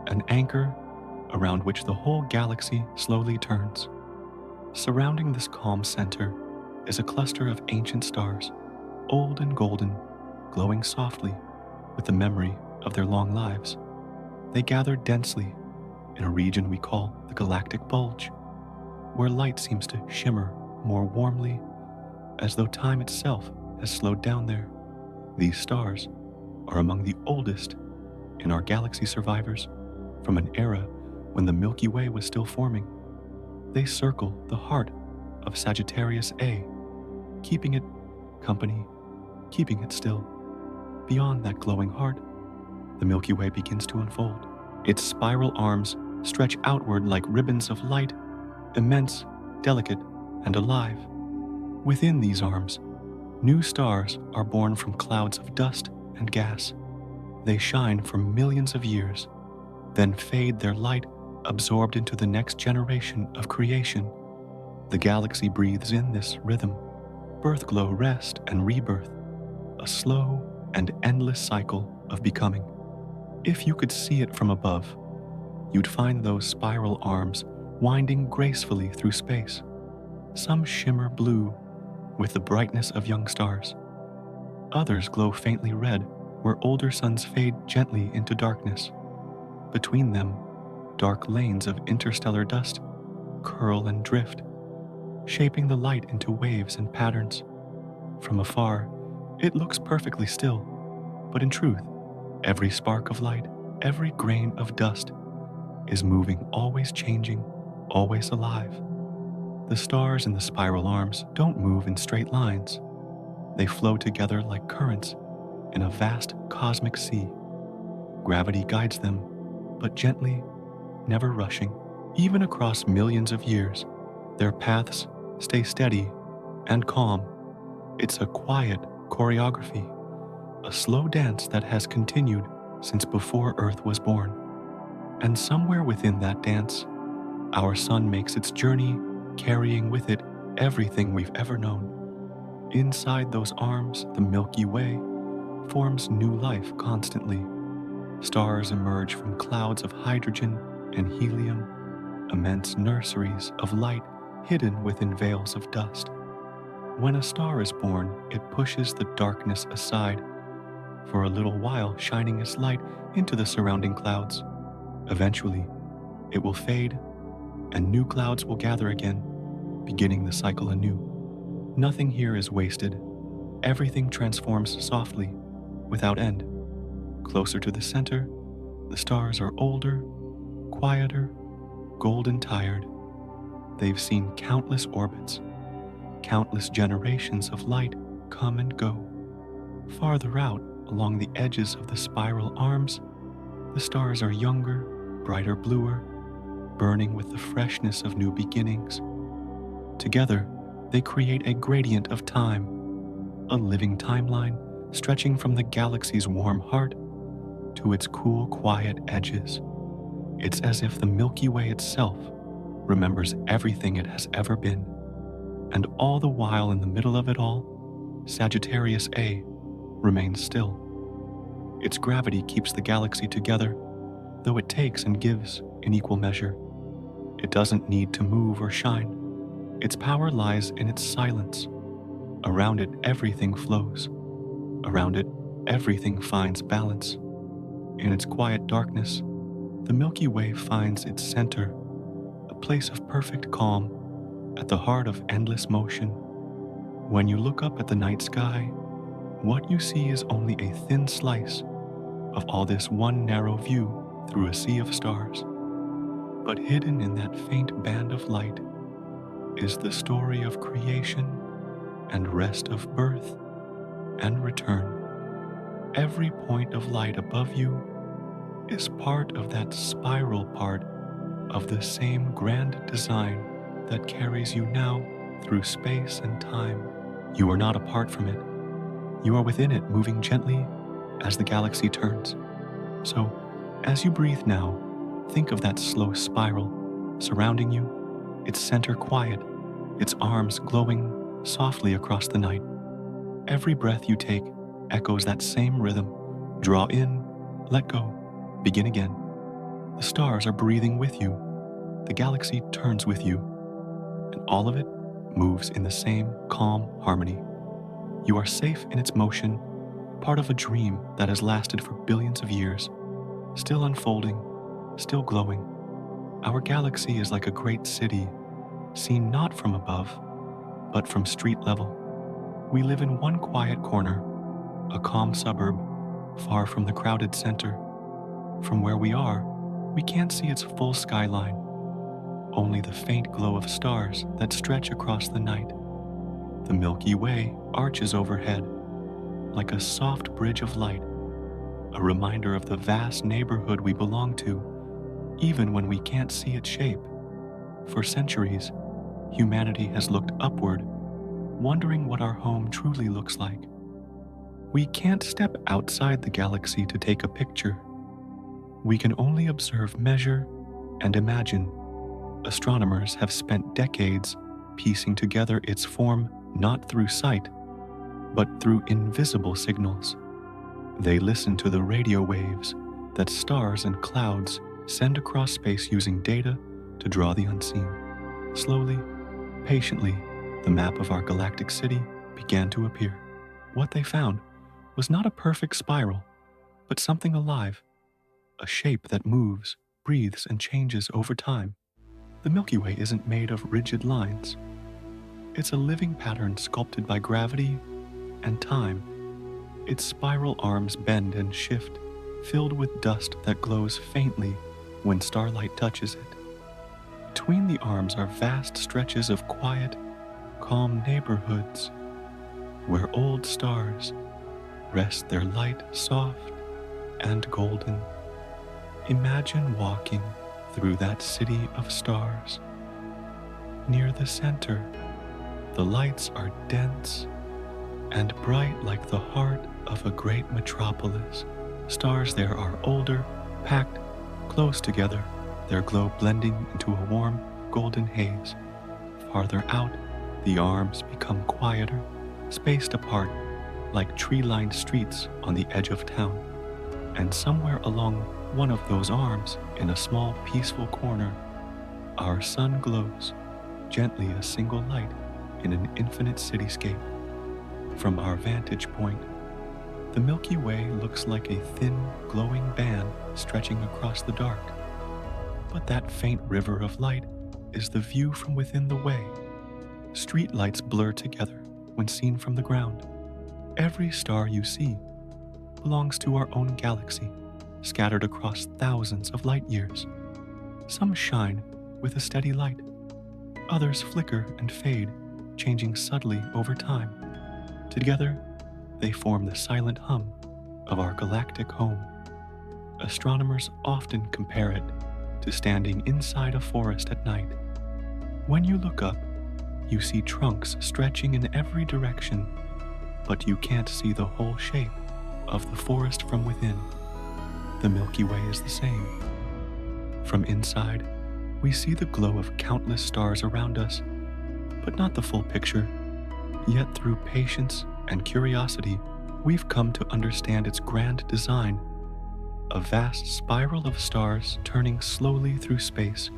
an anchor around which the whole galaxy slowly turns. Surrounding this calm center is a cluster of ancient stars, old and golden, glowing softly with the memory of their long lives. They gather densely in a region we call the galactic bulge, where light seems to shimmer more warmly, as though time itself has slowed down there. These stars are among the oldest in our galaxy, survivors from an era when the Milky Way was still forming. They circle the heart of Sagittarius A, keeping it company, keeping it still. Beyond that glowing heart, the Milky Way begins to unfold. Its spiral arms stretch outward like ribbons of light, immense, delicate, and alive. Within these arms, new stars are born from clouds of dust and gas. They shine for millions of years, then fade, their light absorbed into the next generation of creation. The galaxy breathes in this rhythm: birth, glow, rest, and rebirth, a slow and endless cycle of becoming. If you could see it from above, you'd find those spiral arms winding gracefully through space. Some shimmer blue with the brightness of young stars. Others glow faintly red where older suns fade gently into darkness. Between them, dark lanes of interstellar dust curl and drift, shaping the light into waves and patterns. From afar, it looks perfectly still, but in truth, every spark of light, every grain of dust is moving, always changing, always alive. The stars in the spiral arms don't move in straight lines. They flow together like currents in a vast cosmic sea. Gravity guides them, but gently, never rushing. Even across millions of years, their paths stay steady and calm. It's a quiet choreography, a slow dance that has continued since before Earth was born. And somewhere within that dance, our sun makes its journey, carrying with it everything we've ever known. Inside those arms, the Milky Way forms new life constantly. Stars emerge from clouds of hydrogen and helium, immense nurseries of light hidden within veils of dust. When a star is born, it pushes the darkness aside, for a little while shining its light into the surrounding clouds. Eventually, it will fade, and new clouds will gather again, beginning the cycle anew. Nothing here is wasted. Everything transforms softly, without end. Closer to the center, the stars are older, quieter, golden tired. They've seen countless orbits, countless generations of light come and go. Farther out, along the edges of the spiral arms, the stars are younger, brighter, bluer, burning with the freshness of new beginnings. Together, they create a gradient of time, a living timeline stretching from the galaxy's warm heart to its cool, quiet edges. It's as if the Milky Way itself remembers everything it has ever been. And all the while, in the middle of it all, Sagittarius A remains still. Its gravity keeps the galaxy together, though it takes and gives in equal measure. It doesn't need to move or shine. Its power lies in its silence. Around it, everything flows. Around it, everything finds balance. In its quiet darkness, the Milky Way finds its center, a place of perfect calm at the heart of endless motion. When you look up at the night sky, what you see is only a thin slice of all this one narrow view through a sea of stars. But hidden in that faint band of light is the story of creation and rest of birth and return. Every point of light above you is part of that spiral part of the same grand design that carries you now through space and time. You are not apart from it. You are within it, moving gently as the galaxy turns. So, as you breathe now, think of that slow spiral surrounding you, its center quiet, its arms glowing softly across the night. Every breath you take echoes that same rhythm. Draw in, let go, begin again. The stars are breathing with you. The galaxy turns with you. And all of it moves in the same calm harmony. You are safe in its motion, part of a dream that has lasted for billions of years, still unfolding, still glowing. Our galaxy is like a great city, seen not from above, but from street level. We live in one quiet corner, a calm suburb, far from the crowded center. From where we are, we can't see its full skyline, only the faint glow of stars that stretch across the night. The Milky Way arches overhead, like a soft bridge of light, a reminder of the vast neighborhood we belong to, even when we can't see its shape. For centuries, humanity has looked upward, wondering what our home truly looks like. We can't step outside the galaxy to take a picture. We can only observe, measure, and imagine. Astronomers have spent decades piecing together its form not through sight, but through invisible signals. They listen to the radio waves that stars and clouds send across space using data to draw the unseen. Slowly, patiently, the map of our galactic city began to appear. What they found was not a perfect spiral, but something alive, a shape that moves, breathes, and changes over time. The Milky Way isn't made of rigid lines. It's a living pattern sculpted by gravity and time. Its spiral arms bend and shift, filled with dust that glows faintly when starlight touches it. Between the arms are vast stretches of quiet, calm neighborhoods, where old stars rest their light soft and golden. Imagine walking through that city of stars. Near the center, the lights are dense and bright like the heart of a great metropolis. Stars there are older, packed close together, their glow blending into a warm, golden haze. Farther out, the arms become quieter, spaced apart like tree-lined streets on the edge of town. And somewhere along one of those arms, in a small, peaceful corner, our sun glows, gently a single light in an infinite cityscape. From our vantage point, the Milky Way looks like a thin, glowing band stretching across the dark. But that faint river of light is the view from within the way. Street lights blur together when seen from the ground. Every star you see belongs to our own galaxy, scattered across thousands of light years. Some shine with a steady light. Others flicker and fade, changing subtly over time. Together, they form the silent hum of our galactic home. Astronomers often compare it to standing inside a forest at night. When you look up, you see trunks stretching in every direction, but you can't see the whole shape of the forest from within. The Milky Way is the same. From inside, we see the glow of countless stars around us, but not the full picture. Yet through patience and curiosity, we've come to understand its grand design. A vast spiral of stars turning slowly through space,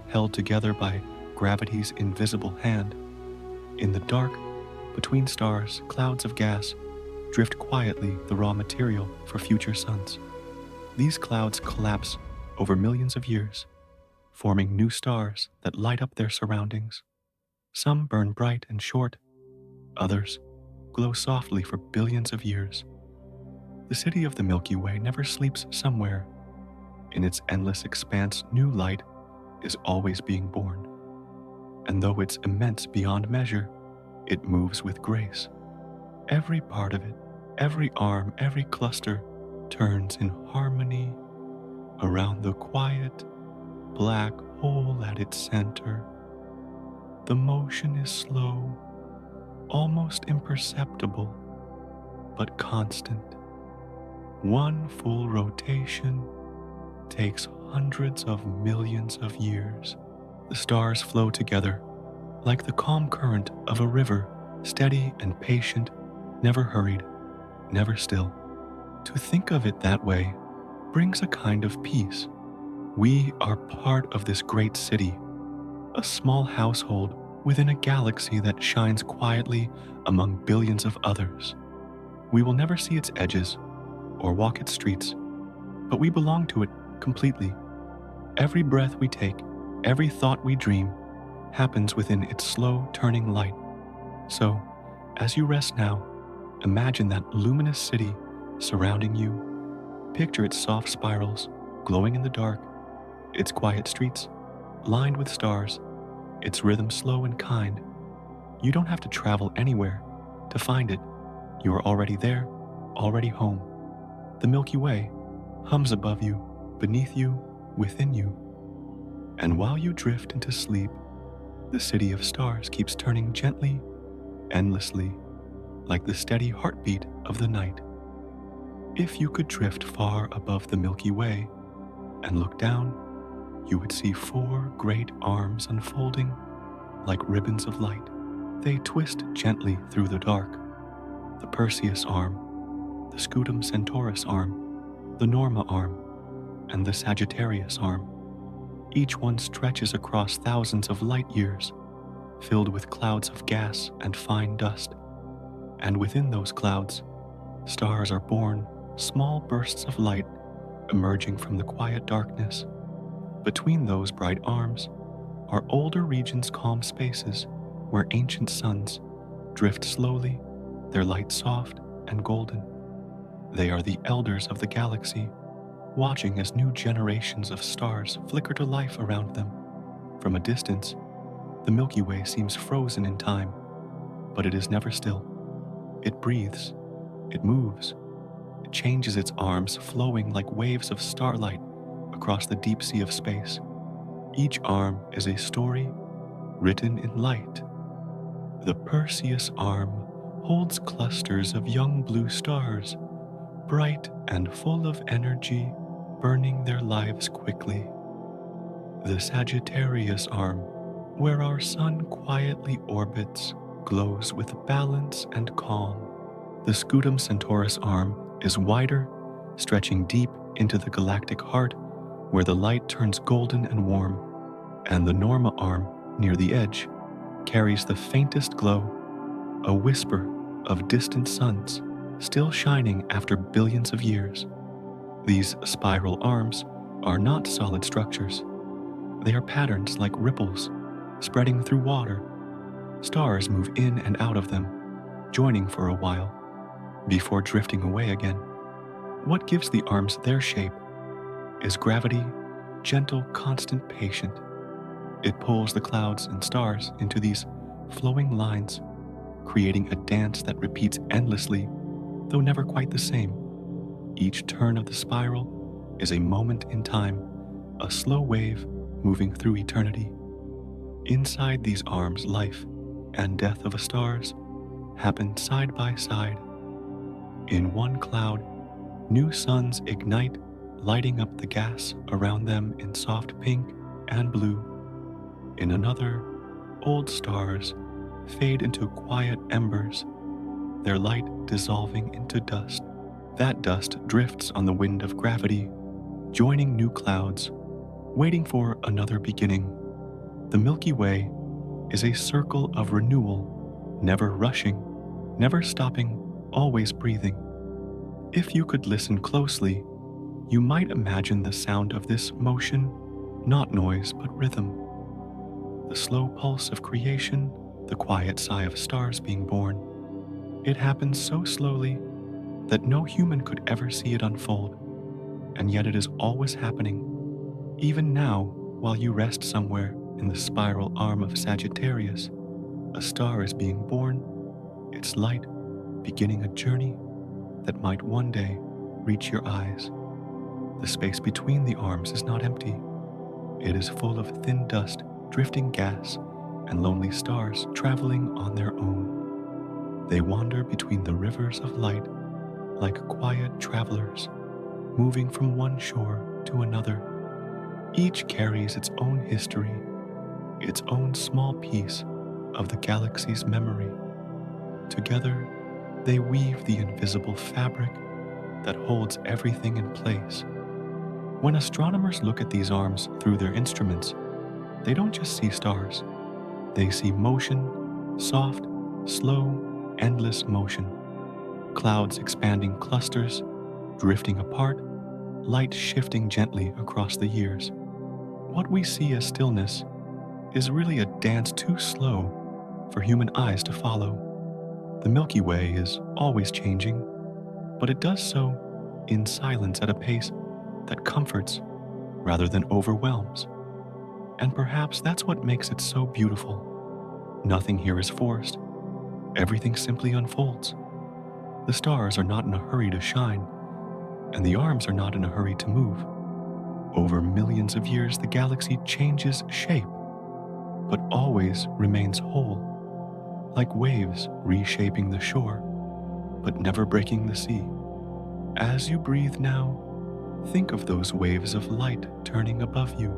held together by gravity's invisible hand. In the dark, between stars, clouds of gas drift quietly the raw material for future suns. These clouds collapse over millions of years, forming new stars that light up their surroundings. Some burn bright and short, others glow softly for billions of years. The city of the Milky Way never sleeps somewhere. In its endless expanse, new light is always being born. and though it's immense beyond measure, it moves with grace. Every part of it, every arm, every cluster turns in harmony around the quiet, black hole at its center. The motion is slow, almost imperceptible, but constant. One full rotation takes hundreds of millions of years. The stars flow together like the calm current of a river, steady and patient, never hurried, never still. To think of it that way brings a kind of peace. We are part of this great city, a small household within a galaxy that shines quietly among billions of others. We will never see its edges or walk its streets, but we belong to it completely. Every breath we take, every thought we dream, happens within its slow turning light. So, as you rest now, imagine that luminous city surrounding you. Picture its soft spirals glowing in the dark, its quiet streets lined with stars, its rhythm slow and kind. You don't have to travel anywhere to find it. You are already there, already home. The Milky Way hums above you, beneath you, within you. And while you drift into sleep, the city of stars keeps turning gently, endlessly, like the steady heartbeat of the night. If you could drift far above the Milky Way and look down, you would see 4 great arms unfolding like ribbons of light. They twist gently through the dark. The Perseus arm, the Scutum Centaurus arm, the Norma arm, and the Sagittarius arm. Each one stretches across thousands of light years, filled with clouds of gas and fine dust. And within those clouds, stars are born, small bursts of light emerging from the quiet darkness. Between those bright arms are older regions' calm spaces where ancient suns drift slowly, their light soft and golden. They are the elders of the galaxy, watching as new generations of stars flicker to life around them. From a distance, the Milky Way seems frozen in time, but it is never still. It breathes, it moves, it changes its arms, flowing like waves of starlight across the deep sea of space. Each arm is a story written in light. The Perseus arm holds clusters of young blue stars, bright and full of energy, burning their lives quickly. The Sagittarius arm, where our sun quietly orbits, glows with balance and calm. The Scutum Centaurus arm is wider, stretching deep into the galactic heart, where the light turns golden and warm. And the Norma arm, near the edge, carries the faintest glow, a whisper of distant suns, still shining after billions of years. These spiral arms are not solid structures. They are patterns like ripples, spreading through water. Stars move in and out of them, joining for a while, before drifting away again. What gives the arms their shape is gravity, gentle, constant, patient. It pulls the clouds and stars into these flowing lines, creating a dance that repeats endlessly, though never quite the same. Each turn of the spiral is a moment in time, a slow wave moving through eternity. Inside these arms, life and death of stars happen side by side. In one cloud, new suns ignite, lighting up the gas around them in soft pink and blue. In another, old stars fade into quiet embers, their light dissolving into dust. That dust drifts on the wind of gravity, joining new clouds, waiting for another beginning. The Milky Way is a circle of renewal, never rushing, never stopping, always breathing. If you could listen closely, you might imagine the sound of this motion, not noise but rhythm. The slow pulse of creation, the quiet sigh of stars being born. It happens so slowly that no human could ever see it unfold, and yet it is always happening, even now while you rest somewhere in the spiral arm of Sagittarius, a star is being born, its light beginning a journey that might one day reach your eyes. The space between the arms is not empty. It is full of thin dust, drifting gas, and lonely stars traveling on their own. They wander between the rivers of light like quiet travelers, moving from one shore to another. Each carries its own history, its own small piece of the galaxy's memory. Together, they weave the invisible fabric that holds everything in place. When astronomers look at these arms through their instruments, they don't just see stars. They see motion, soft, slow, endless motion. Clouds expanding clusters, drifting apart, light shifting gently across the years. What we see as stillness is really a dance too slow for human eyes to follow. The Milky Way is always changing, but it does so in silence at a pace that comforts rather than overwhelms. And perhaps that's what makes it so beautiful. Nothing here is forced. Everything simply unfolds. The stars are not in a hurry to shine, and the arms are not in a hurry to move. Over millions of years, the galaxy changes shape, but always remains whole, like waves reshaping the shore, but never breaking the sea. As you breathe now, think of those waves of light turning above you.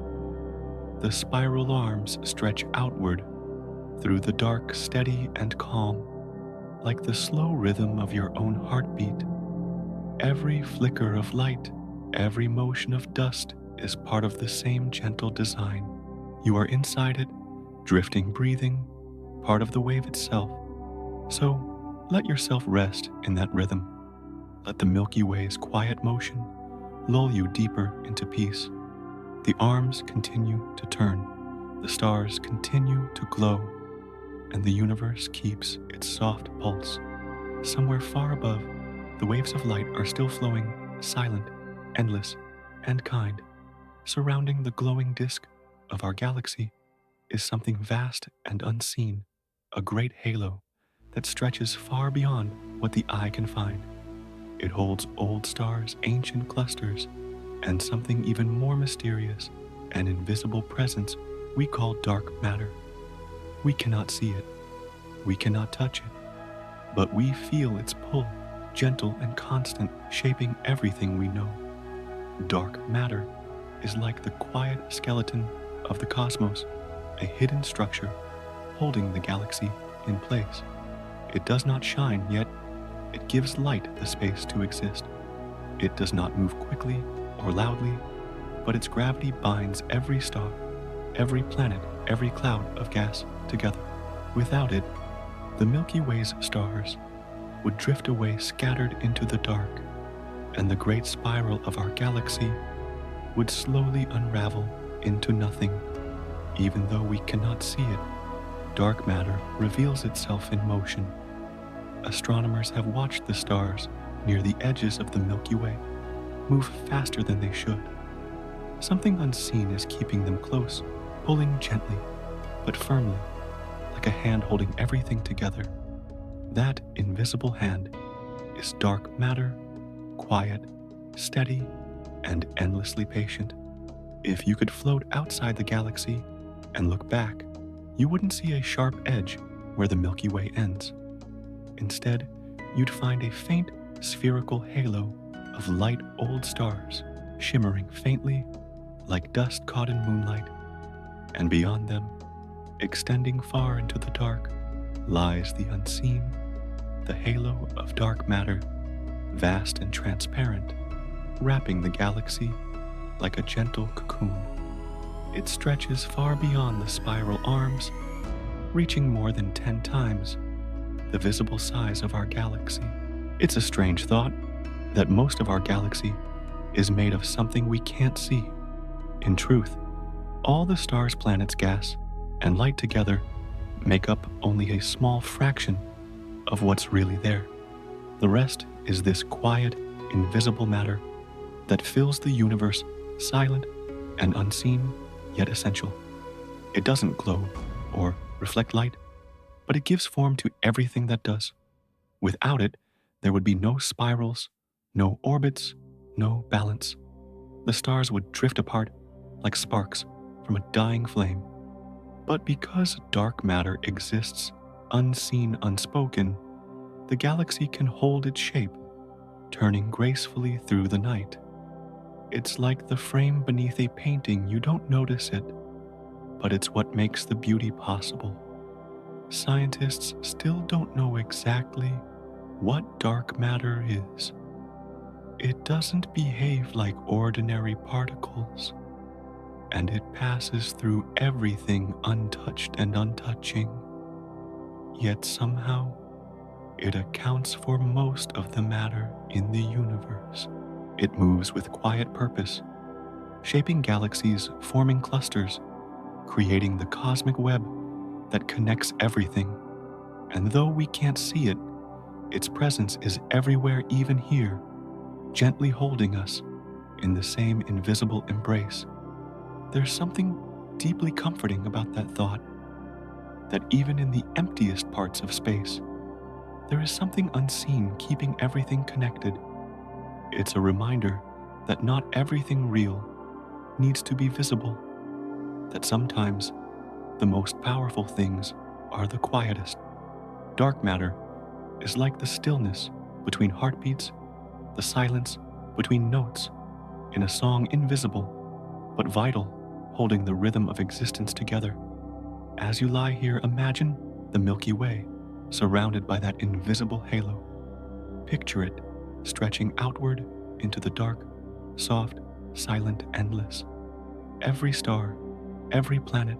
The spiral arms stretch outward through the dark, steady and calm, like the slow rhythm of your own heartbeat. Every flicker of light, every motion of dust is part of the same gentle design. You are inside it, drifting, breathing, part of the wave itself. So let yourself rest in that rhythm. Let the Milky Way's quiet motion lull you deeper into peace. The arms continue to turn, the stars continue to glow, and the universe keeps its soft pulse. Somewhere far above, the waves of light are still flowing, silent, endless, and kind. Surrounding the glowing disk of our galaxy is something vast and unseen, a great halo that stretches far beyond what the eye can find. It holds old stars, ancient clusters, and something even more mysterious, an invisible presence we call dark matter. We cannot see it, we cannot touch it, but we feel its pull, gentle and constant, shaping everything we know. Dark matter is like the quiet skeleton of the cosmos, a hidden structure holding the galaxy in place. It does not shine, yet it gives light the space to exist. It does not move quickly or loudly, but its gravity binds every star, every planet, every cloud of gas together. Without it, the Milky Way's stars would drift away scattered into the dark, and the great spiral of our galaxy would slowly unravel into nothing. Even though we cannot see it, dark matter reveals itself in motion. Astronomers have watched the stars near the edges of the Milky Way move faster than they should. Something unseen is keeping them close, pulling gently but firmly, like a hand holding everything together. That invisible hand is dark matter, quiet, steady, and endlessly patient. If you could float outside the galaxy and look back, you wouldn't see a sharp edge where the Milky Way ends. Instead, you'd find a faint spherical halo of light old stars shimmering faintly like dust caught in moonlight, and beyond them, extending far into the dark, lies the unseen, the halo of dark matter, vast and transparent, wrapping the galaxy like a gentle cocoon. It stretches far beyond the spiral arms, reaching more than 10 times the visible size of our galaxy. It's a strange thought that most of our galaxy is made of something we can't see. In truth, all the stars, planets, gas, and light together make up only a small fraction of what's really there. The rest is this quiet, invisible matter that fills the universe, silent and unseen, yet essential. It doesn't glow or reflect light, but it gives form to everything that does. Without it, there would be no spirals, no orbits, no balance. The stars would drift apart like sparks from a dying flame. But because dark matter exists, unseen, unspoken, the galaxy can hold its shape, turning gracefully through the night. It's like the frame beneath a painting. You don't notice it, but it's what makes the beauty possible. Scientists still don't know exactly what dark matter is. It doesn't behave like ordinary particles, and it passes through everything untouched and untouching. Yet somehow, it accounts for most of the matter in the universe. It moves with quiet purpose, shaping galaxies, forming clusters, creating the cosmic web that connects everything. And though we can't see it, its presence is everywhere, even here, gently holding us in the same invisible embrace. There's something deeply comforting about that thought, that even in the emptiest parts of space, there is something unseen keeping everything connected. It's a reminder that not everything real needs to be visible, that sometimes the most powerful things are the quietest. Dark matter is like the stillness between heartbeats, the silence between notes in a song invisible but vital, holding the rhythm of existence together. As you lie here, imagine the Milky Way surrounded by that invisible halo. Picture it stretching outward into the dark, soft, silent, endless. Every star, every planet,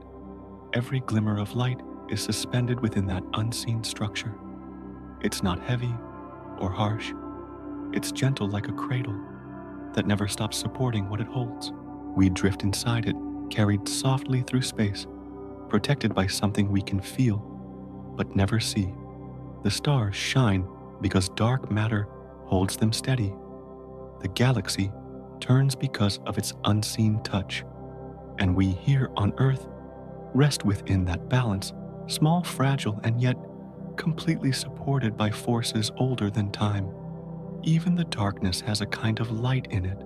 every glimmer of light is suspended within that unseen structure. It's not heavy or harsh. It's gentle like a cradle that never stops supporting what it holds. We drift inside it, carried softly through space, protected by something we can feel but never see. The stars shine because dark matter holds them steady. The galaxy turns because of its unseen touch. And we here on Earth rest within that balance, small, fragile, and yet completely supported by forces older than time. Even the darkness has a kind of light in it,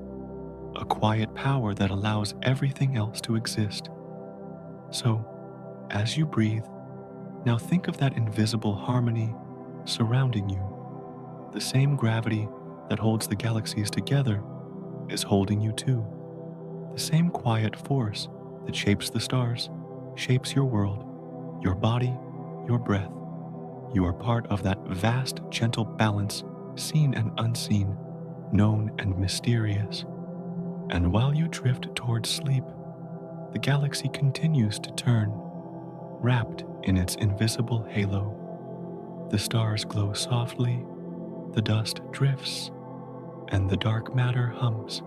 a quiet power that allows everything else to exist. So, as you breathe, now think of that invisible harmony surrounding you. The same gravity that holds the galaxies together is holding you too. The same quiet force that shapes the stars shapes your world, your body, your breath. You are part of that vast, gentle balance, seen and unseen, known and mysterious. And while you drift towards sleep, the galaxy continues to turn, wrapped in its invisible halo. The stars glow softly, the dust drifts, and the dark matter hums,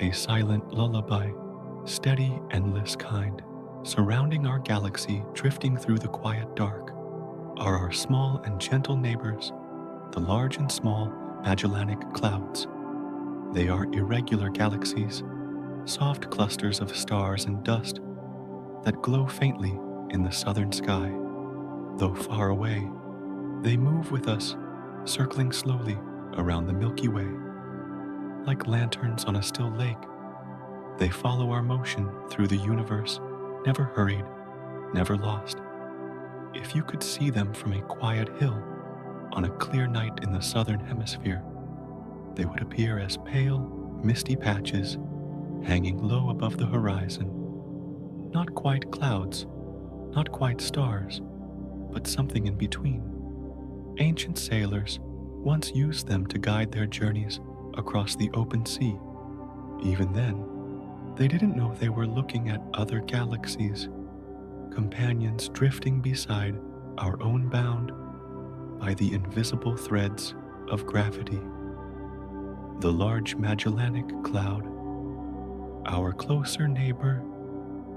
a silent lullaby, steady, endless kind. Surrounding our galaxy, drifting through the quiet dark, are our small and gentle neighbors, the large and small Magellanic Clouds. They are irregular galaxies, soft clusters of stars and dust that glow faintly in the southern sky. Though far away, they move with us, circling slowly around the Milky Way. Like lanterns on a still lake, they follow our motion through the universe, never hurried, never lost. If you could see them from a quiet hill on a clear night in the southern hemisphere, they would appear as pale, misty patches hanging low above the horizon. Not quite clouds, not quite stars, but something in between. Ancient sailors once used them to guide their journeys across the open sea. Even then, they didn't know they were looking at other galaxies, companions drifting beside our own, bound by the invisible threads of gravity. The large Magellanic Cloud, our closer neighbor,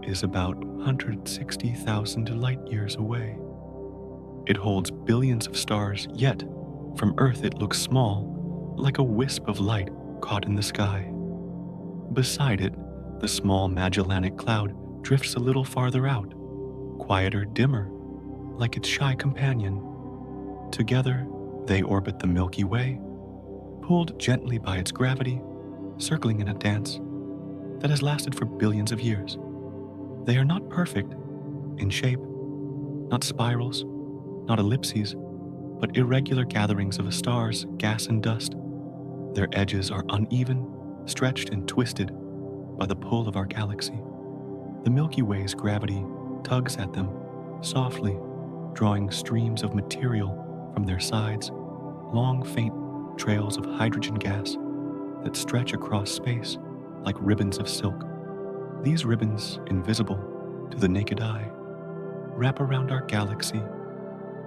is about 160,000 light years away. It holds billions of stars, yet from Earth it looks small, like a wisp of light caught in the sky. Beside it, the small Magellanic Cloud drifts a little farther out, quieter, dimmer, like its shy companion. Together, they orbit the Milky Way, pulled gently by its gravity, circling in a dance that has lasted for billions of years. They are not perfect in shape, not spirals, not ellipses, but irregular gatherings of a star's gas and dust. Their edges are uneven, stretched and twisted by the pull of our galaxy. The Milky Way's gravity tugs at them softly, drawing streams of material from their sides, long, faint trails of hydrogen gas that stretch across space like ribbons of silk. These ribbons, invisible to the naked eye, wrap around our galaxy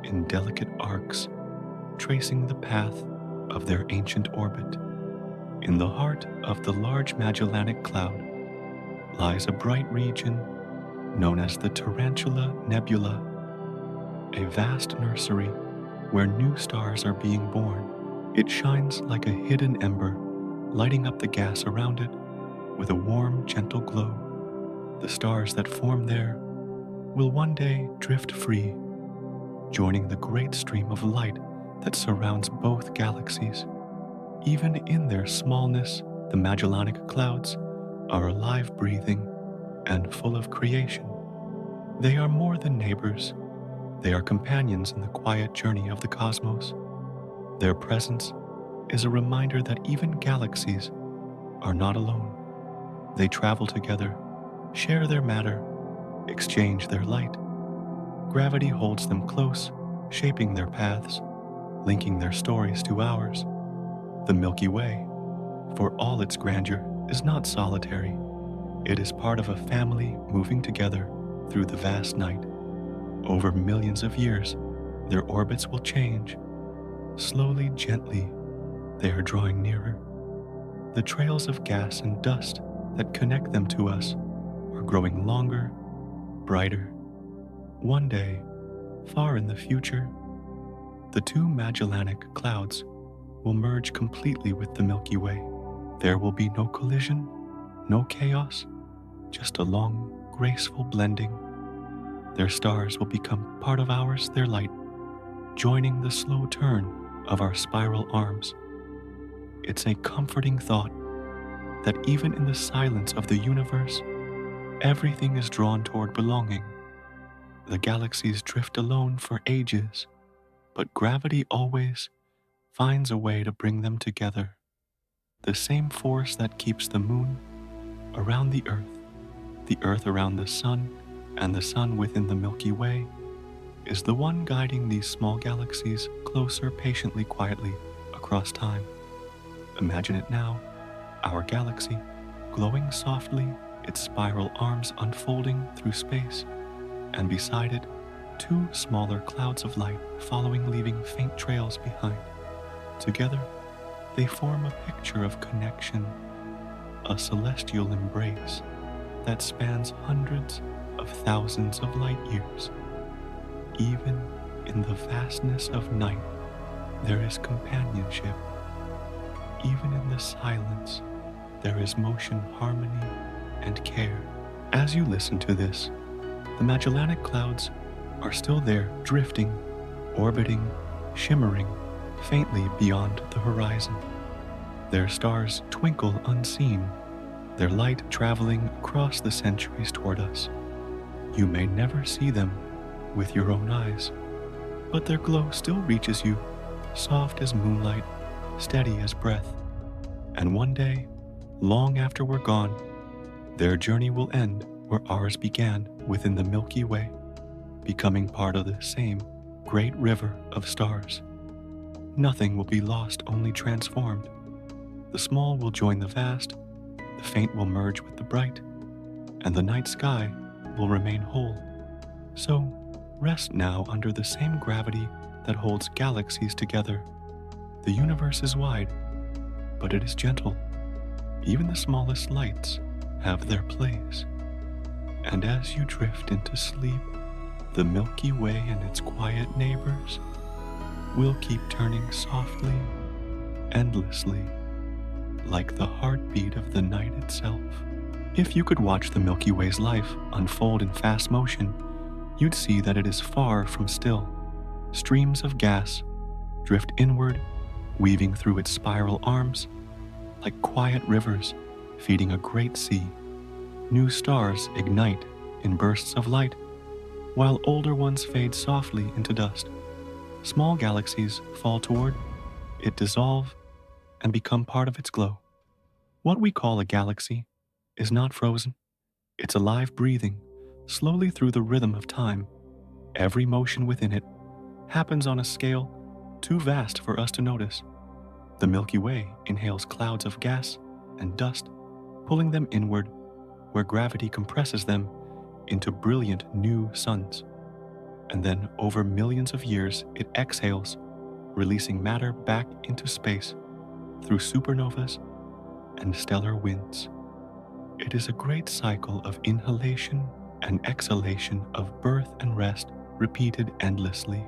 in delicate arcs, tracing the path of their ancient orbit. In the heart of the Large Magellanic Cloud lies a bright region known as the Tarantula Nebula, a vast nursery where new stars are being born. It shines like a hidden ember, lighting up the gas around it with a warm, gentle glow. The stars that form there will one day drift free, joining the great stream of light that surrounds both galaxies. Even in their smallness, the Magellanic Clouds are alive, breathing, and full of creation. They are more than neighbors. They are companions in the quiet journey of the cosmos. Their presence is a reminder that even galaxies are not alone. They travel together, share their matter, exchange their light. Gravity holds them close, shaping their paths, linking their stories to ours. The Milky Way, for all its grandeur, is not solitary. It is part of a family moving together through the vast night. Over millions of years, their orbits will change. Slowly, gently, they are drawing nearer. The trails of gas and dust that connect them to us are growing longer, brighter. One day, far in the future, the two Magellanic Clouds will merge completely with the Milky Way. There will be no collision, no chaos, just a long, graceful blending. Their stars will become part of ours, their light, joining the slow turn of our spiral arms. It's a comforting thought that even in the silence of the universe, everything is drawn toward belonging. The galaxies drift alone for ages, but gravity always finds a way to bring them together. The same force that keeps the moon around the earth around the sun, and the sun within the Milky Way, is the one guiding these small galaxies closer, patiently, quietly, across time. Imagine it now, our galaxy, glowing softly, its spiral arms unfolding through space, and beside it, two smaller clouds of light following, leaving faint trails behind. Together, they form a picture of connection, a celestial embrace that spans hundreds of thousands of light years. Even in the vastness of night, there is companionship. Even in the silence, there is motion, harmony, and care. As you listen to this, the Magellanic Clouds are still there, drifting, orbiting, shimmering faintly beyond the horizon. Their stars twinkle unseen, their light traveling across the centuries toward us. You may never see them with your own eyes, but their glow still reaches you, soft as moonlight, steady as breath. And one day, long after we're gone, their journey will end where ours began, within the Milky Way, becoming part of the same great river of stars. Nothing will be lost, only transformed. The small will join the vast, the faint will merge with the bright, and the night sky will remain whole. So, rest now under the same gravity that holds galaxies together. The universe is wide, but it is gentle. Even the smallest lights have their place. And as you drift into sleep, the Milky Way and its quiet neighbors will keep turning softly, endlessly, like the heartbeat of the night itself. If you could watch the Milky Way's life unfold in fast motion, you'd see that it is far from still. Streams of gas drift inward, weaving through its spiral arms like quiet rivers feeding a great sea. New stars ignite in bursts of light, while older ones fade softly into dust. Small galaxies fall toward it, dissolve, and become part of its glow. What we call a galaxy is not frozen. It's alive, breathing slowly through the rhythm of time. Every motion within it happens on a scale too vast for us to notice. The Milky Way inhales clouds of gas and dust, pulling them inward, where gravity compresses them into brilliant new suns. And then, over millions of years, it exhales, releasing matter back into space through supernovas and stellar winds. It is a great cycle of inhalation and exhalation, of birth and rest, repeated endlessly.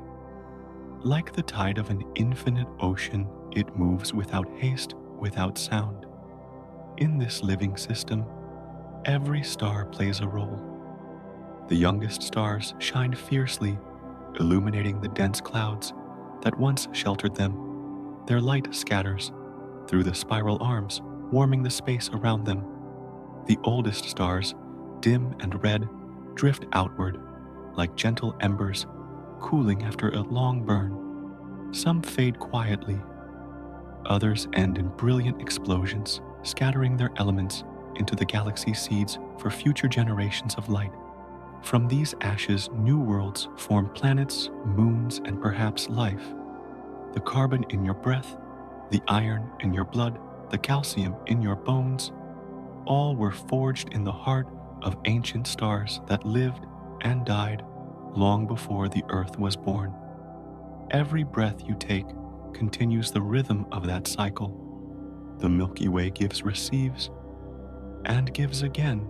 Like the tide of an infinite ocean, it moves without haste, without sound. In this living system, every star plays a role. The youngest stars shine fiercely, illuminating the dense clouds that once sheltered them. Their light scatters through the spiral arms, warming the space around them. The oldest stars, dim and red, drift outward like gentle embers, cooling after a long burn. Some fade quietly. Others end in brilliant explosions, scattering their elements into the galaxy seeds for future generations of light. From these ashes, new worlds form, planets, moons, and perhaps life. The carbon in your breath, the iron in your blood, the calcium in your bones, all were forged in the heart of ancient stars that lived and died long before the earth was born. Every breath you take continues the rhythm of that cycle. The Milky Way gives, receives, and gives again,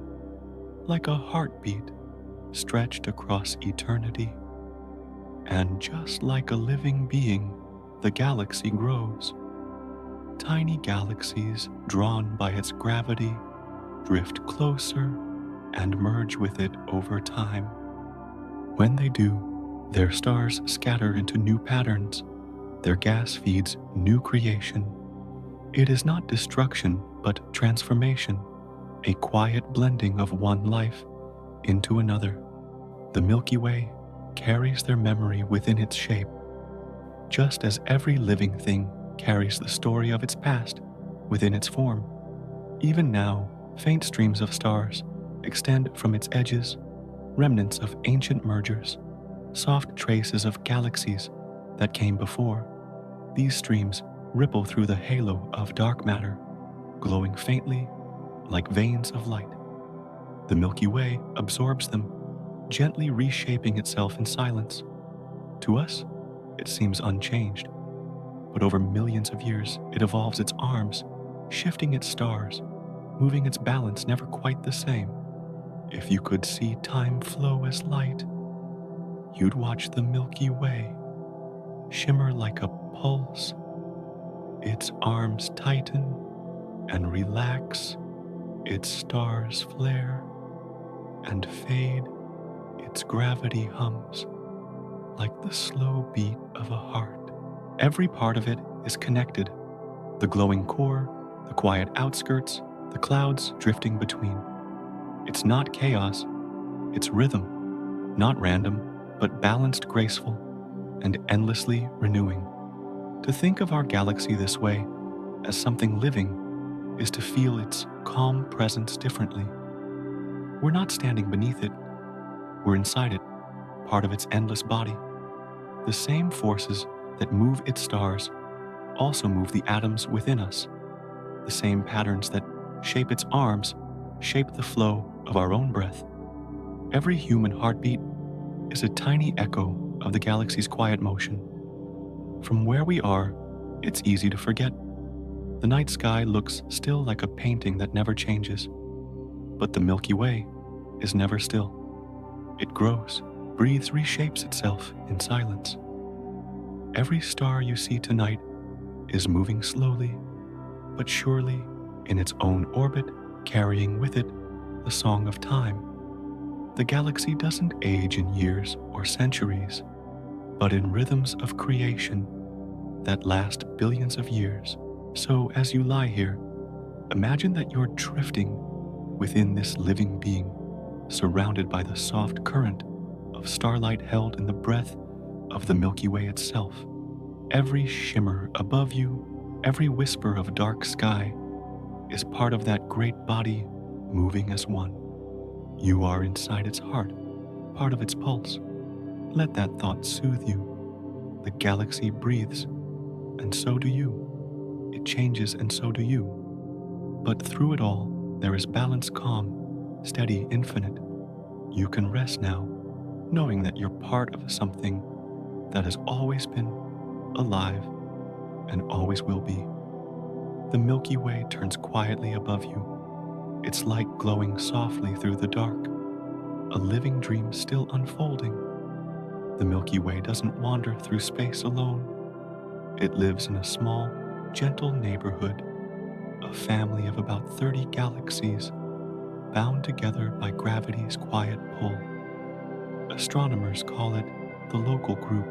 like a heartbeat stretched across eternity. And just like a living being, the galaxy grows. Tiny galaxies, drawn by its gravity, drift closer and merge with it over time. When they do, their stars scatter into new patterns. Their gas feeds new creation. It is not destruction, but transformation, a quiet blending of one life into another. The Milky Way carries their memory within its shape, just as every living thing carries the story of its past within its form. Even now, faint streams of stars extend from its edges, remnants of ancient mergers, soft traces of galaxies that came before. These streams ripple through the halo of dark matter, glowing faintly like veins of light. The Milky Way absorbs them, gently reshaping itself in silence. To us, it seems unchanged, but over millions of years, it evolves its arms, shifting its stars, moving its balance never quite the same. If you could see time flow as light, you'd watch the Milky Way shimmer like a pulse. Its arms tighten and relax, its stars flare and fade, its gravity hums like the slow beat of a heart. Every part of it is connected: the glowing core, the quiet outskirts, the clouds drifting between. It's not chaos, it's rhythm, not random, but balanced, graceful, and endlessly renewing. To think of our galaxy this way, as something living, is to feel its calm presence differently. We're not standing beneath it, we're inside it, part of its endless body. The same forces that move its stars also move the atoms within us. The same patterns that shape its arms shape the flow of our own breath. Every human heartbeat is a tiny echo of the galaxy's quiet motion. From where we are, it's easy to forget. The night sky looks still like a painting that never changes. But the Milky Way is never still. It grows, breathes, reshapes itself in silence. Every star you see tonight is moving slowly, but surely in its own orbit, carrying with it the song of time. The galaxy doesn't age in years or centuries, but in rhythms of creation that last billions of years. So as you lie here, imagine that you're drifting within this living being, surrounded by the soft current of starlight held in the breath of the Milky Way itself. Every shimmer above you, every whisper of dark sky, is part of that great body moving as one. You are inside its heart, part of its pulse. Let that thought soothe you. The galaxy breathes, and so do you. It changes, and so do you. But through it all, there is balance, calm, steady, infinite. You can rest now, knowing that you're part of something that has always been alive and always will be. The Milky Way turns quietly above you, its light glowing softly through the dark, a living dream still unfolding. The Milky Way doesn't wander through space alone. It lives in a small, gentle neighborhood, a family of about 30 galaxies, bound together by gravity's quiet pull. Astronomers call it the local group,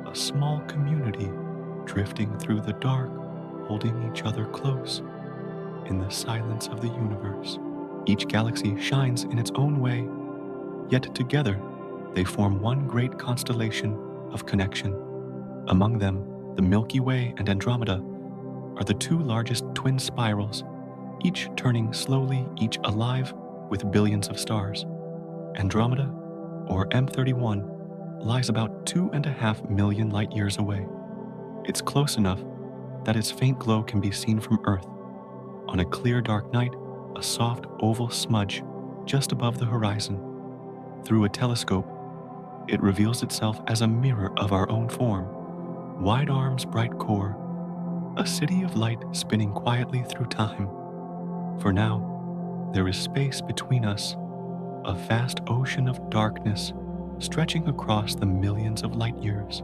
a small community drifting through the dark, holding each other close in the silence of the universe. Each galaxy shines in its own way, yet together they form one great constellation of connection. Among them, the Milky Way and Andromeda are the two largest twin spirals, each turning slowly, each alive with billions of stars. Andromeda, or M31, lies about 2.5 million light years away. It's close enough that its faint glow can be seen from Earth. On a clear dark night, a soft oval smudge just above the horizon. Through a telescope, it reveals itself as a mirror of our own form. Wide arms, bright core, a city of light spinning quietly through time. For now, there is space between us, a vast ocean of darkness stretching across the millions of light years.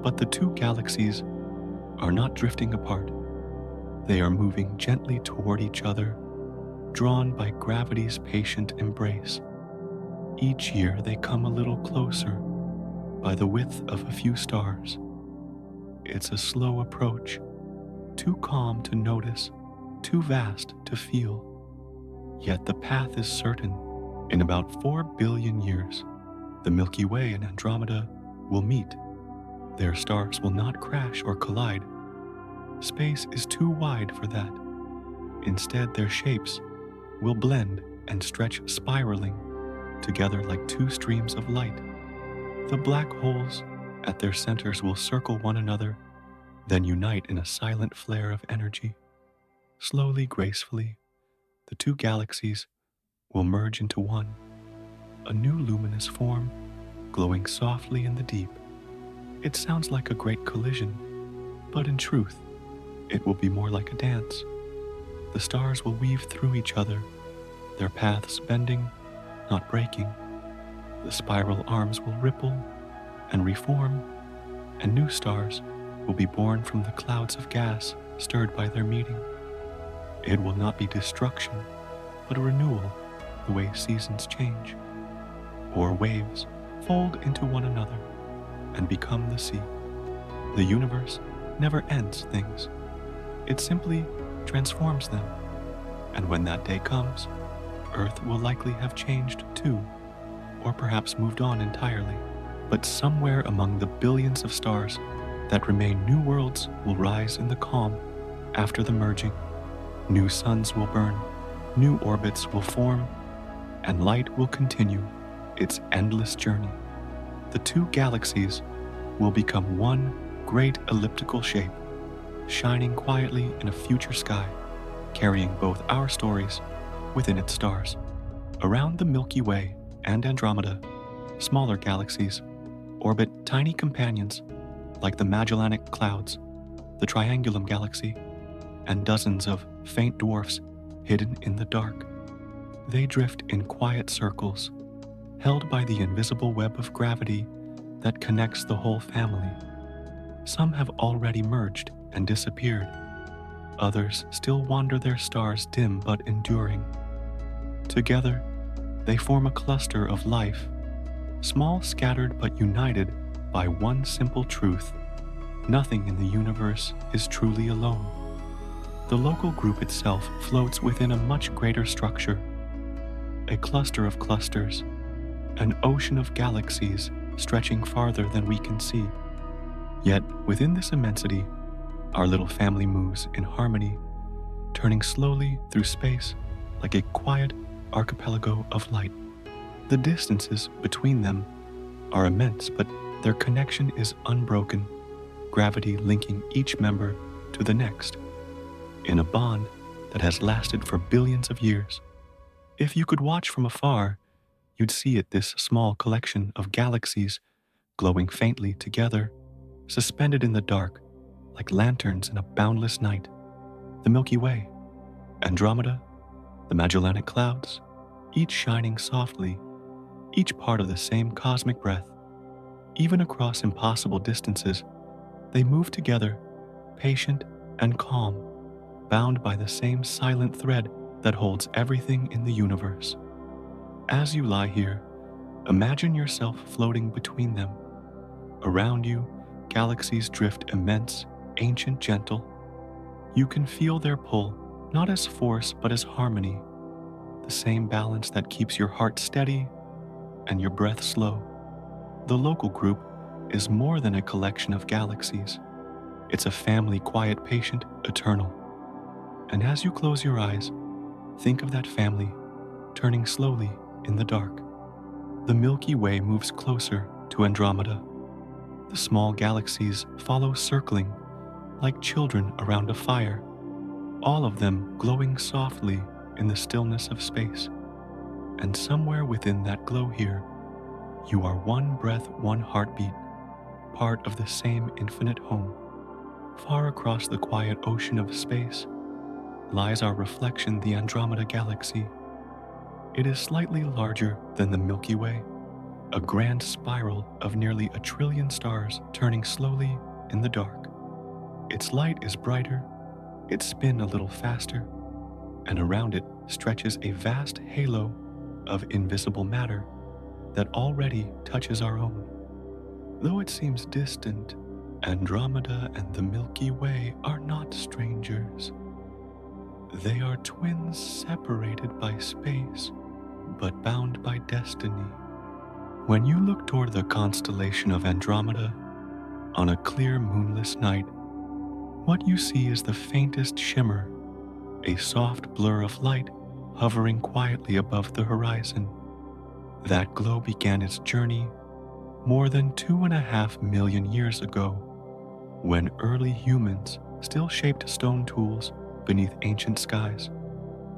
But the two galaxies are not drifting apart. They are moving gently toward each other, drawn by gravity's patient embrace. Each year they come a little closer, by the width of a few stars. It's a slow approach, too calm to notice, too vast to feel. Yet the path is certain. In about 4 billion years, the Milky Way and Andromeda will meet. Their stars will not crash or collide. Space is too wide for that. Instead, their shapes will blend and stretch, spiraling together like two streams of light. The black holes at their centers will circle one another, then unite in a silent flare of energy. Slowly, gracefully, the two galaxies will merge into one, a new luminous form, glowing softly in the deep. It sounds like a great collision, but in truth, it will be more like a dance. The stars will weave through each other, their paths bending, not breaking. The spiral arms will ripple and reform, and new stars will be born from the clouds of gas stirred by their meeting. It will not be destruction, but a renewal, the way seasons change, or waves fold into one another and become the sea. The universe never ends things. It simply transforms them. And when that day comes, Earth will likely have changed too, or perhaps moved on entirely. But somewhere among the billions of stars that remain, new worlds will rise in the calm after the merging. New suns will burn, new orbits will form, and light will continue its endless journey. The two galaxies will become one great elliptical shape, shining quietly in a future sky, carrying both our stories within its stars. Around the Milky Way and Andromeda, smaller galaxies orbit tiny companions like the Magellanic Clouds, the Triangulum Galaxy, and dozens of faint dwarfs hidden in the dark. They drift in quiet circles, held by the invisible web of gravity that connects the whole family. Some have already merged and disappeared. Others still wander, their stars dim but enduring. Together, They form a cluster of life, small, scattered, but united by one simple truth: nothing in the universe is truly alone. The local group itself floats within a much greater structure, a cluster of clusters, an ocean of galaxies stretching farther than we can see. Yet, within this immensity, our little family moves in harmony, turning slowly through space like a quiet archipelago of light. The distances between them are immense, but their connection is unbroken, gravity linking each member to the next, in a bond that has lasted for billions of years. If you could watch from afar, you'd see it, this small collection of galaxies glowing faintly together, suspended in the dark like lanterns in a boundless night. The Milky Way, Andromeda, the Magellanic Clouds, each shining softly, each part of the same cosmic breath. Even across impossible distances, they move together, patient and calm, bound by the same silent thread that holds everything in the universe. As you lie here, imagine yourself floating between them. Around you, galaxies drift immense, ancient, gentle. You can feel their pull, not as force but as harmony, the same balance that keeps your heart steady and your breath slow. The local group is more than a collection of galaxies. It's a family, quiet, patient, eternal. And as you close your eyes, think of that family turning slowly in the dark. The Milky Way moves closer to Andromeda. The small galaxies follow, circling like children around a fire, all of them glowing softly in the stillness of space. And somewhere within that glow here, you are one breath, one heartbeat, part of the same infinite home. Far across the quiet ocean of space lies our reflection, the Andromeda Galaxy. It is slightly larger than the Milky Way, a grand spiral of nearly 1 trillion stars turning slowly in the dark. Its light is brighter, its spin a little faster, and around it stretches a vast halo of invisible matter that already touches our own. Though it seems distant, Andromeda and the Milky Way are not strangers. They are twins separated by space, but bound by destiny. When you look toward the constellation of Andromeda on a clear moonless night, what you see is the faintest shimmer, a soft blur of light hovering quietly above the horizon. That glow began its journey more than 2.5 million years ago, when early humans still shaped stone tools beneath ancient skies.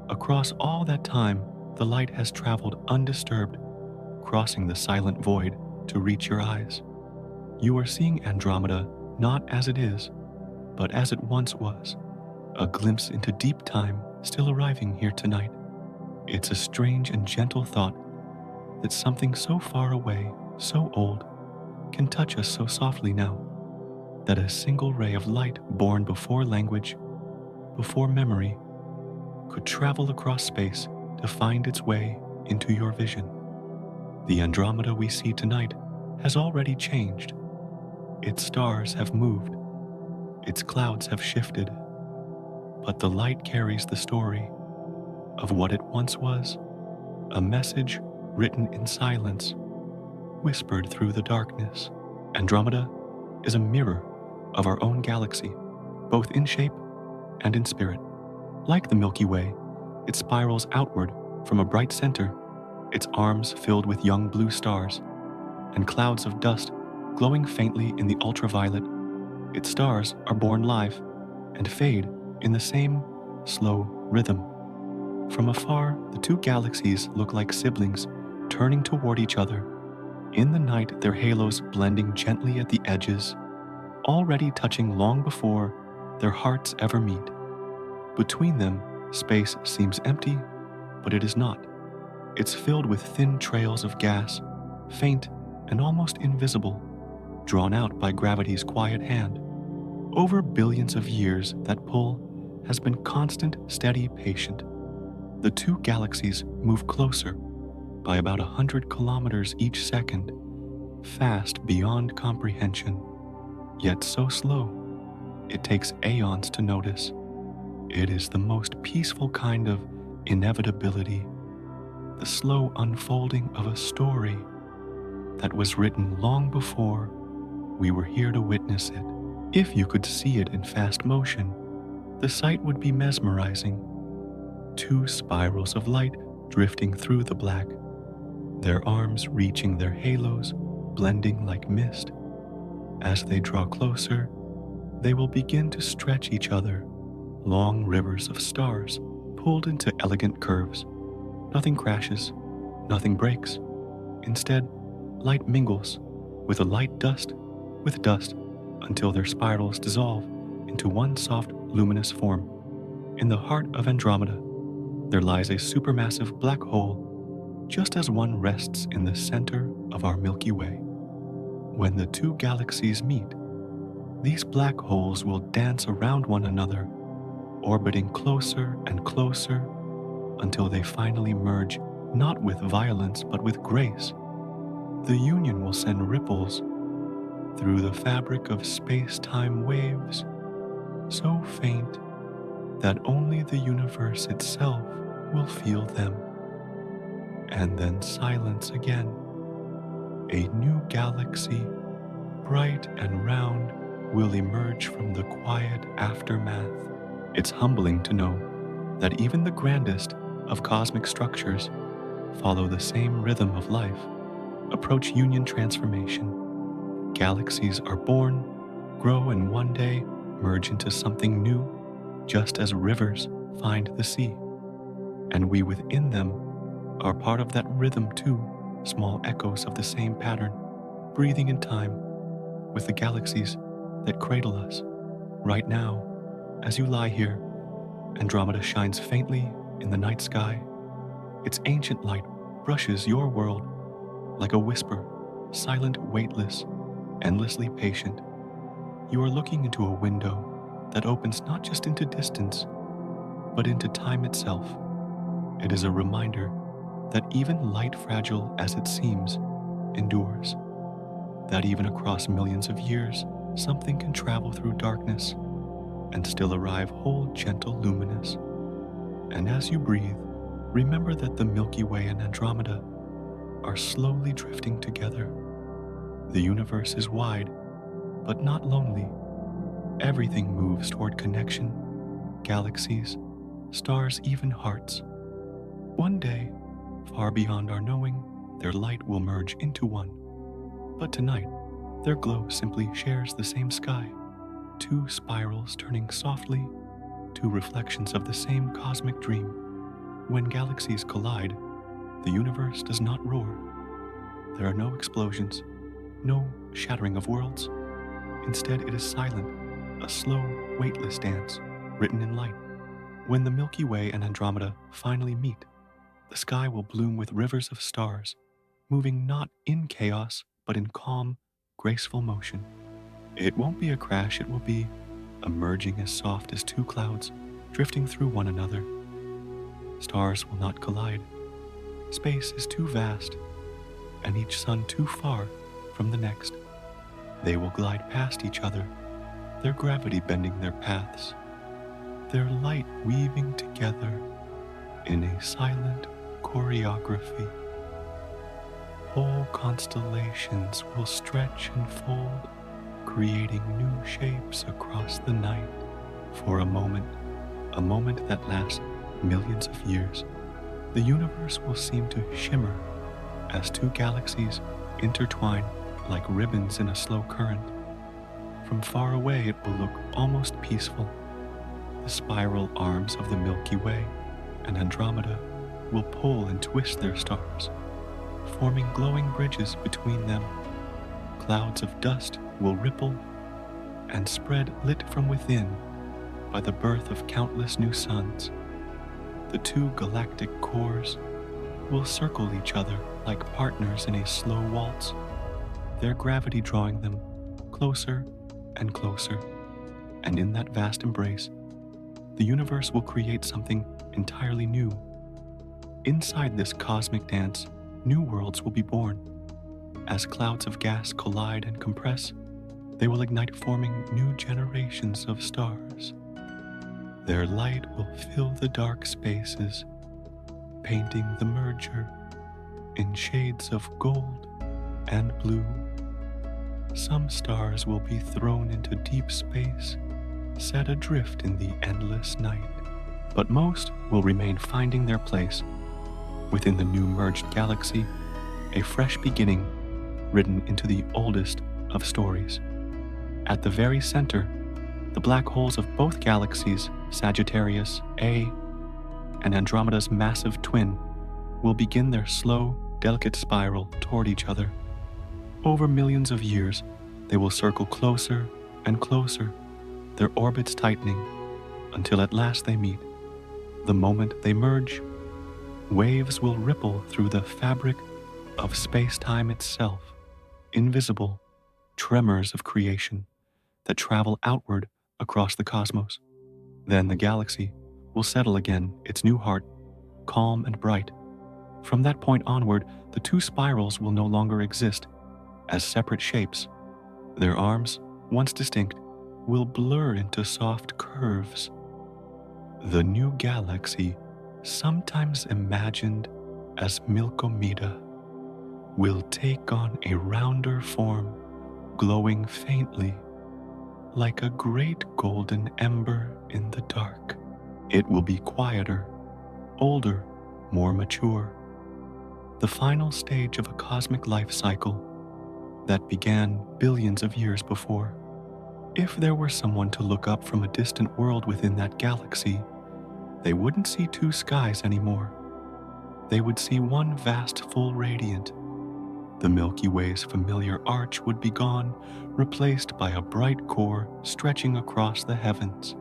Across all that time, the light has traveled undisturbed, crossing the silent void to reach your eyes. You are seeing Andromeda not as it is, but as it once was, a glimpse into deep time still arriving here tonight. It's a strange and gentle thought that something so far away, so old, can touch us so softly now, that a single ray of light born before language, before memory, could travel across space to find its way into your vision. The Andromeda we see tonight has already changed. Its stars have moved, its clouds have shifted, but the light carries the story of what it once was, a message written in silence, whispered through the darkness. Andromeda is a mirror of our own galaxy, both in shape and in spirit. Like the Milky Way, it spirals outward from a bright center, its arms filled with young blue stars, and clouds of dust glowing faintly in the ultraviolet. Its stars are born live and fade in the same slow rhythm. From afar, the two galaxies look like siblings turning toward each other. In the night, their halos blending gently at the edges, already touching long before their hearts ever meet. Between them, space seems empty, but it is not. It's filled with thin trails of gas, faint and almost invisible, drawn out by gravity's quiet hand. Over billions of years, that pull has been constant, steady, patient. The two galaxies move closer, by about 100 kilometers each second, fast beyond comprehension, yet so slow it takes aeons to notice. It is the most peaceful kind of inevitability, the slow unfolding of a story that was written long before we were here to witness it. If you could see it in fast motion, the sight would be mesmerizing. Two spirals of light drifting through the black, their arms reaching their halos, blending like mist. As they draw closer, they will begin to stretch each other, long rivers of stars pulled into elegant curves. Nothing crashes, nothing breaks. Instead, light mingles with dust until their spirals dissolve into one soft, luminous form. In the heart of Andromeda, there lies a supermassive black hole, just as one rests in the center of our Milky Way. When the two galaxies meet, these black holes will dance around one another, orbiting closer and closer until they finally merge, not with violence but with grace. The union will send ripples through the fabric of space-time waves, so faint that only the universe itself will feel them. And then silence again. A new galaxy, bright and round, will emerge from the quiet aftermath. It's humbling to know that even the grandest of cosmic structures follow the same rhythm of life, approach union transformation. Galaxies are born, grow, and one day merge into something new, just as rivers find the sea. And we within them are part of that rhythm too, small echoes of the same pattern, breathing in time with the galaxies that cradle us. Right now, as you lie here, Andromeda shines faintly in the night sky. Its ancient light brushes your world like a whisper, silent, weightless, endlessly patient. You are looking into a window that opens not just into distance, but into time itself. It is a reminder that even light, fragile as it seems, endures. That even across millions of years, something can travel through darkness and still arrive whole, gentle, luminous. And as you breathe, remember that the Milky Way and Andromeda are slowly drifting together. The universe is wide, but not lonely. Everything moves toward connection, galaxies, stars, even hearts. One day, far beyond our knowing, their light will merge into one. But tonight, their glow simply shares the same sky, two spirals turning softly, two reflections of the same cosmic dream. When galaxies collide, the universe does not roar. There are no explosions, no shattering of worlds. Instead, it is silent, a slow, weightless dance written in light. When the Milky Way and Andromeda finally meet, the sky will bloom with rivers of stars, moving not in chaos, but in calm, graceful motion. It won't be a crash, it will be a merging as soft as two clouds drifting through one another. Stars will not collide. Space is too vast, and each sun too far from the next. They will glide past each other, their gravity bending their paths, their light weaving together in a silent choreography. Whole constellations will stretch and fold, creating new shapes across the night. For a moment that lasts millions of years, the universe will seem to shimmer as two galaxies intertwine like ribbons in a slow current. From far away, it will look almost peaceful. The spiral arms of the Milky Way and Andromeda will pull and twist their stars, forming glowing bridges between them. Clouds of dust will ripple and spread, lit from within by the birth of countless new suns. The two galactic cores will circle each other like partners in a slow waltz, their gravity drawing them closer and closer. And in that vast embrace, the universe will create something entirely new. Inside this cosmic dance, new worlds will be born. As clouds of gas collide and compress, they will ignite, forming new generations of stars. Their light will fill the dark spaces, painting the merger in shades of gold and blue. Some stars will be thrown into deep space, set adrift in the endless night, but most will remain, finding their place within the new merged galaxy, a fresh beginning written into the oldest of stories. At the very center, the black holes of both galaxies, Sagittarius A and Andromeda's massive twin, will begin their slow, delicate spiral toward each other. Over millions of years, they will circle closer and closer, their orbits tightening, until at last they meet. The moment they merge, waves will ripple through the fabric of space-time itself, invisible tremors of creation that travel outward across the cosmos. Then the galaxy will settle again, its new heart, calm and bright. From that point onward, the two spirals will no longer exist as separate shapes. Their arms, once distinct, will blur into soft curves. The new galaxy, sometimes imagined as Milky Way, will take on a rounder form, glowing faintly like a great golden ember in the dark. It will be quieter, older, more mature, the final stage of a cosmic life cycle that began billions of years before. If there were someone to look up from a distant world within that galaxy, they wouldn't see two skies anymore. They would see one vast full radiant. The Milky Way's familiar arch would be gone, replaced by a bright core stretching across the heavens.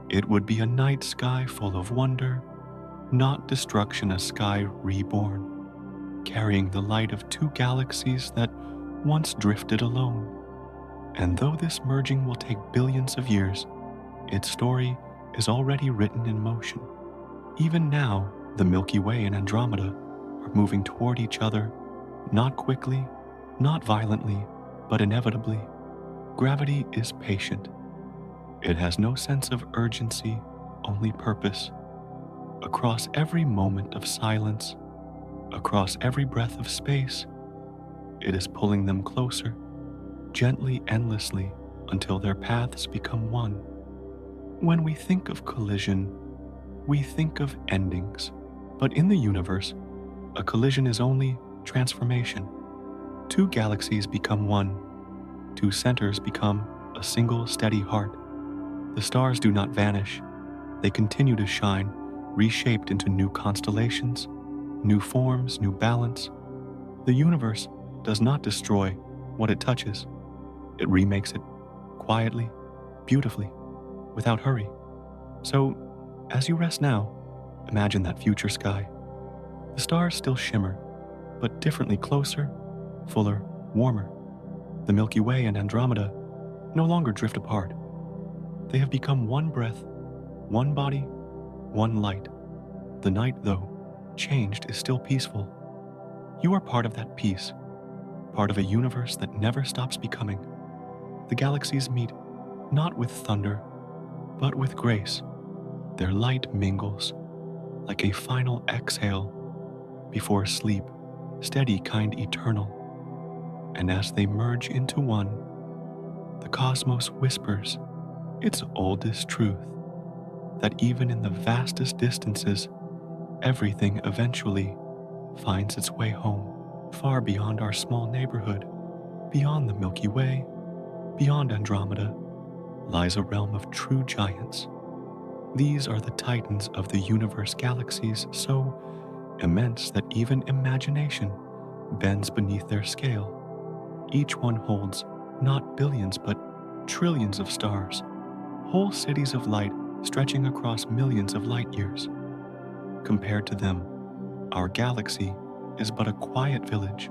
It would be a night sky full of wonder, not destruction, a sky reborn, carrying the light of two galaxies that once drifted alone. And though this merging will take billions of years, its story is already written in motion. Even now, the Milky Way and Andromeda are moving toward each other, not quickly, not violently, but inevitably. Gravity is patient. It has no sense of urgency, only purpose. Across every moment of silence, across every breath of space, it is pulling them closer, gently, endlessly, until their paths become one. When we think of collision, we think of endings. But in the universe, a collision is only transformation. Two galaxies become one. Two centers become a single steady heart. The stars do not vanish. They continue to shine, reshaped into new constellations, new forms, new balance. The universe does not destroy what it touches. It remakes it quietly, beautifully, without hurry. So, as you rest now, imagine that future sky. The stars still shimmer, but differently, closer, fuller, warmer. The Milky Way and Andromeda no longer drift apart. They have become one breath, one body, one light. The night, though changed, is still peaceful. You are part of that peace, part of a universe that never stops becoming. The galaxies meet, not with thunder, but with grace. Their light mingles, like a final exhale before sleep, steady, kind, eternal. And as they merge into one, the cosmos whispers its oldest truth, that even in the vastest distances, everything eventually finds its way home, far beyond our small neighborhood, beyond the Milky Way, beyond Andromeda, lies a realm of true giants. These are the titans of the universe, galaxies so immense that even imagination bends beneath their scale. Each one holds not billions but trillions of stars, whole cities of light stretching across millions of light years. Compared to them, our galaxy is but a quiet village,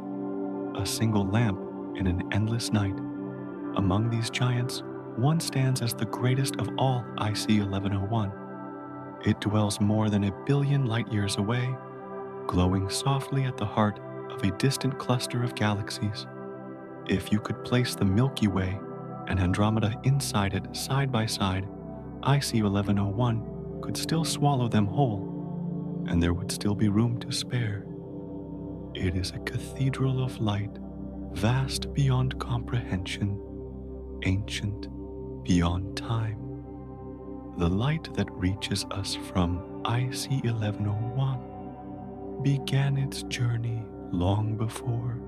a single lamp in an endless night. Among these giants, one stands as the greatest of all, IC 1101. It dwells more than 1 billion light years away, glowing softly at the heart of a distant cluster of galaxies. If you could place the Milky Way and Andromeda inside it side by side, IC 1101 could still swallow them whole, and there would still be room to spare. It is a cathedral of light, vast beyond comprehension, ancient beyond time. The light that reaches us from IC 1101 began its journey long before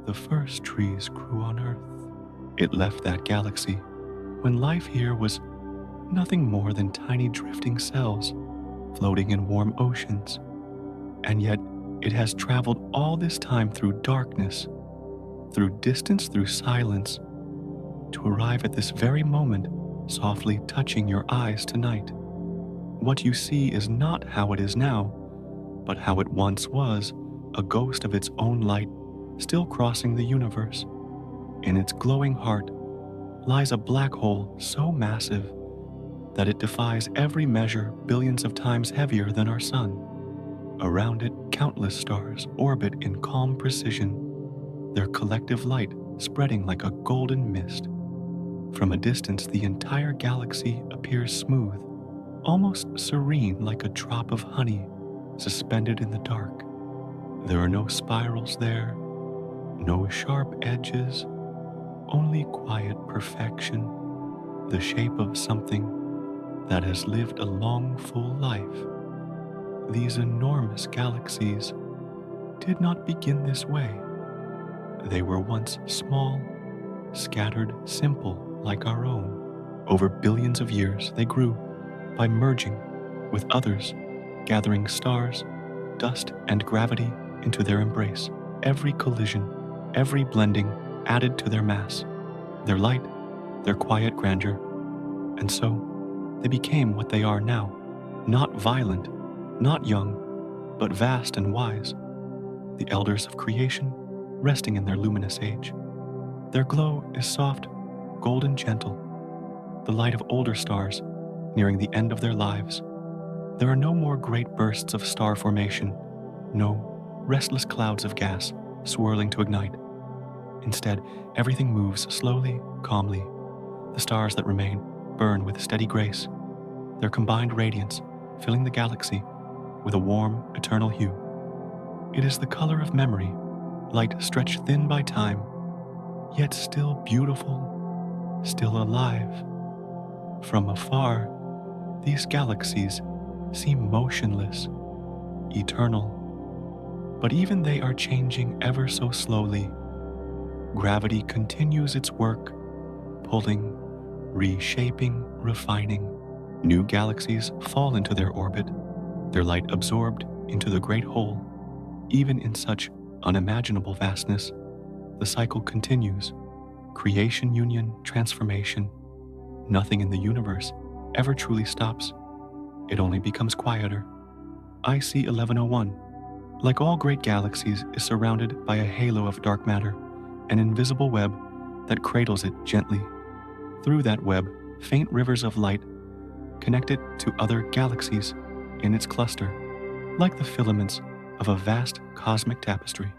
the first trees grew on Earth. It left that galaxy when life here was nothing more than tiny drifting cells floating in warm oceans, and yet it has traveled all this time through darkness, through distance, through silence, to arrive at this very moment, softly touching your eyes tonight. What you see is not how it is now, but how it once was, a ghost of its own light, still crossing the universe. In its glowing heart lies a black hole so massive that it defies every measure, billions of times heavier than our sun. Around it, countless stars orbit in calm precision, their collective light spreading like a golden mist. From a distance, the entire galaxy appears smooth, almost serene, like a drop of honey suspended in the dark. There are no spirals there, no sharp edges, only quiet perfection, the shape of something that has lived a long, full life. These enormous galaxies did not begin this way. They were once small, scattered, simple, like our own. Over billions of years, they grew by merging with others, gathering stars, dust, and gravity into their embrace. Every collision, every blending added to their mass, their light, their quiet grandeur, and so they became what they are now, not violent, not young, but vast and wise, the elders of creation resting in their luminous age. Their glow is soft, golden, gentle, the light of older stars nearing the end of their lives. There are no more great bursts of star formation, no restless clouds of gas swirling to ignite. Instead, everything moves slowly, calmly. The stars that remain burn with steady grace, their combined radiance filling the galaxy with a warm, eternal hue. It is the color of memory, light stretched thin by time, yet still beautiful, still alive. From afar, these galaxies seem motionless, eternal, but even they are changing ever so slowly. Gravity continues its work, pulling, reshaping, refining. New galaxies fall into their orbit, their light absorbed into the great whole. Even in such unimaginable vastness, the cycle continues. Creation, union, transformation. Nothing in the universe ever truly stops. It only becomes quieter. IC 1101, like all great galaxies, is surrounded by a halo of dark matter, an invisible web that cradles it gently. Through that web, faint rivers of light connect it to other galaxies in its cluster, like the filaments of a vast cosmic tapestry.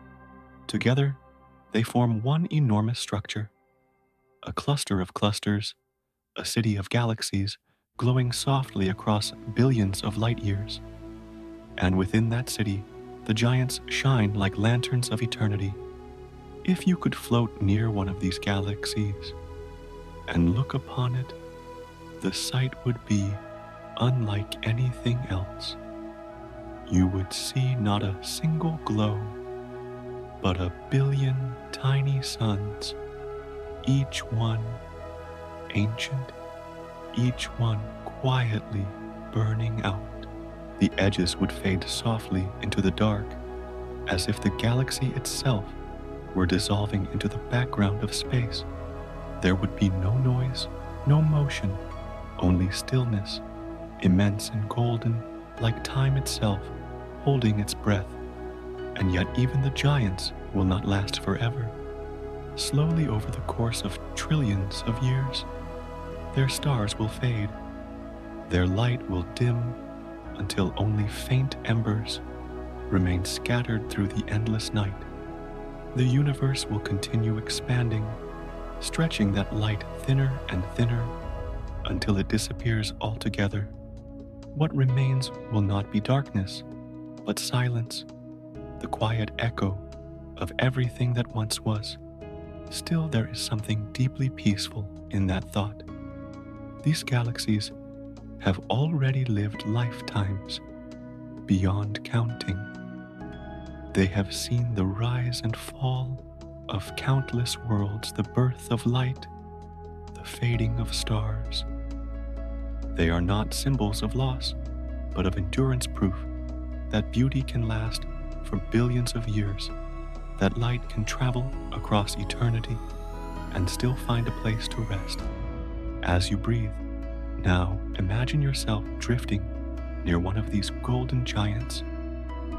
Together, they form one enormous structure, a cluster of clusters, a city of galaxies glowing softly across billions of light years. And within that city, the giants shine like lanterns of eternity. If you could float near one of these galaxies and look upon it, the sight would be unlike anything else. You would see not a single glow, but a billion tiny suns, each one ancient, each one quietly burning out. The edges would fade softly into the dark, as if the galaxy itself were dissolving into the background of space. There would be no noise, no motion, only stillness, immense and golden, like time itself, holding its breath. And yet even the giants will not last forever. Slowly over the course of trillions of years, their stars will fade, their light will dim until only faint embers, remain scattered through the endless night, the universe will continue expanding, stretching that light thinner and thinner until it disappears altogether. What remains will not be darkness, but silence, the quiet echo of everything that once was. Still, there is something deeply peaceful in that thought. These galaxies have already lived lifetimes beyond counting. They have seen the rise and fall of countless worlds, the birth of light, the fading of stars. They are not symbols of loss, but of endurance proof that beauty can last for billions of years, that light can travel across eternity and still find a place to rest. As you breathe, now imagine yourself drifting near one of these golden giants.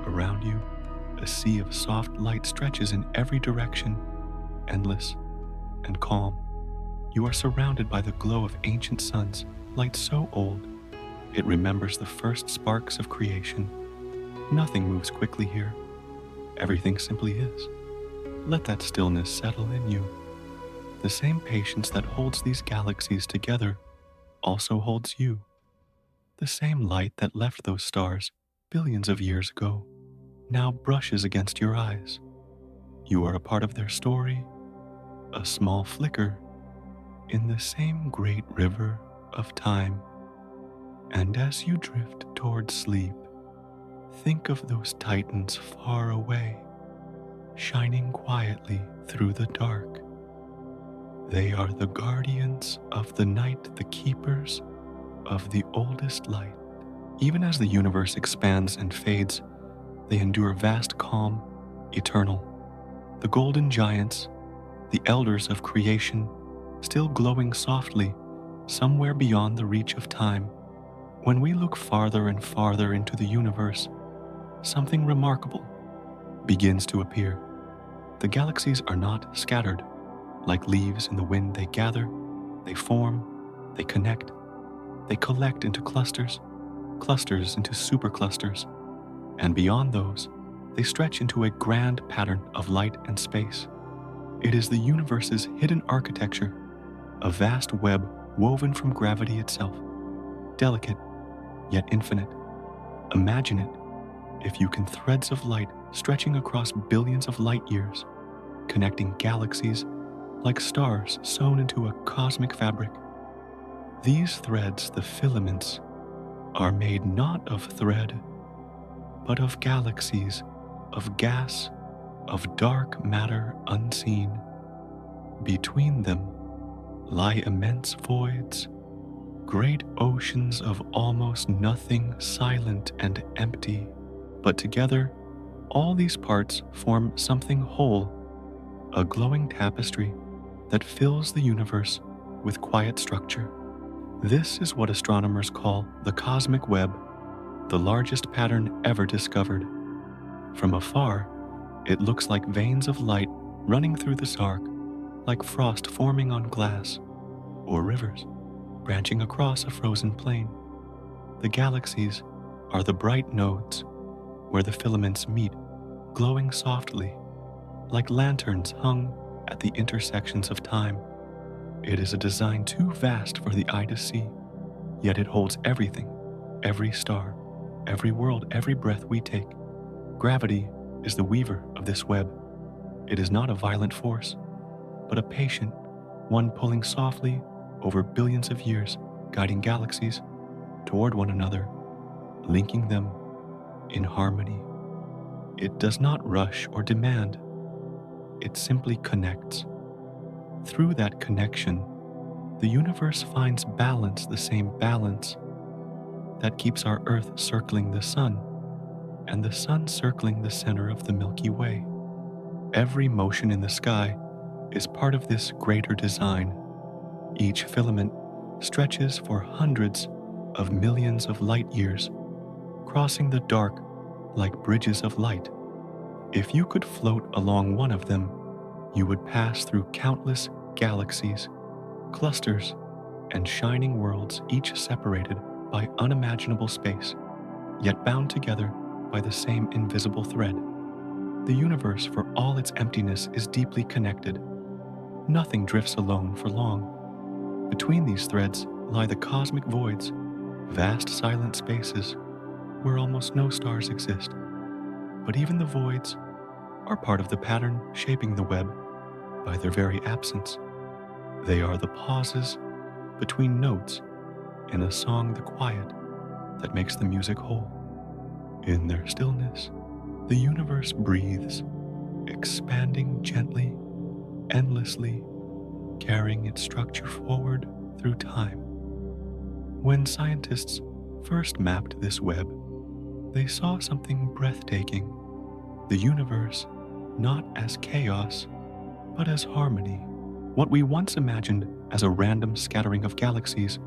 Around you, a sea of soft light stretches in every direction, endless and calm. You are surrounded by the glow of ancient suns, light so old, it remembers the first sparks of creation. Nothing moves quickly here. Everything simply is. Let that stillness settle in you. The same patience that holds these galaxies together also holds you. The same light that left those stars billions of years ago now brushes against your eyes. You are a part of their story, a small flicker in the same great river of time. And as you drift toward sleep, think of those titans far away, shining quietly through the dark. They are the guardians of the night, the keepers of the oldest light. Even as the universe expands and fades, they endure vast calm, eternal. The golden giants, the elders of creation, still glowing softly somewhere beyond the reach of time. When we look farther and farther into the universe, something remarkable begins to appear. The galaxies are not scattered. Like leaves in the wind, they gather, they form, they connect, they collect into clusters, clusters into superclusters, and beyond those, they stretch into a grand pattern of light and space. It is the universe's hidden architecture, a vast web woven from gravity itself, delicate yet infinite. Imagine it, if you can, threads of light stretching across billions of light years, connecting galaxies like stars sewn into a cosmic fabric. These threads, the filaments, are made not of thread, but of galaxies, of gas, of dark matter unseen. Between them lie immense voids, great oceans of almost nothing, silent and empty. But together, all these parts form something whole, a glowing tapestry that fills the universe with quiet structure. This is what astronomers call the cosmic web, the largest pattern ever discovered. From afar, it looks like veins of light running through the dark, like frost forming on glass, or rivers branching across a frozen plain. The galaxies are the bright nodes where the filaments meet, glowing softly, like lanterns hung at the intersections of time. It is a design too vast for the eye to see, yet it holds everything, every star, every world, every breath we take. Gravity is the weaver of this web. It is not a violent force, but a patient one pulling softly over billions of years, guiding galaxies toward one another, linking them in harmony. It does not rush or demand. It simply connects. Through that connection, the universe finds balance, the same balance that keeps our Earth circling the sun, and the sun circling the center of the Milky Way. Every motion in the sky is part of this greater design. Each filament stretches for hundreds of millions of light years, crossing the dark like bridges of light. If you could float along one of them, you would pass through countless galaxies, clusters, and shining worlds, each separated by unimaginable space, yet bound together by the same invisible thread. The universe, for all its emptiness, is deeply connected. Nothing drifts alone for long. Between these threads lie the cosmic voids, vast silent spaces where almost no stars exist. But even the voids are part of the pattern shaping the web by their very absence. They are the pauses between notes in a song, the quiet that makes the music whole. In their stillness, the universe breathes, expanding gently, endlessly, carrying its structure forward through time. When scientists first mapped this web, they saw something breathtaking. The universe not as chaos, but as harmony. What we once imagined as a random scattering of galaxies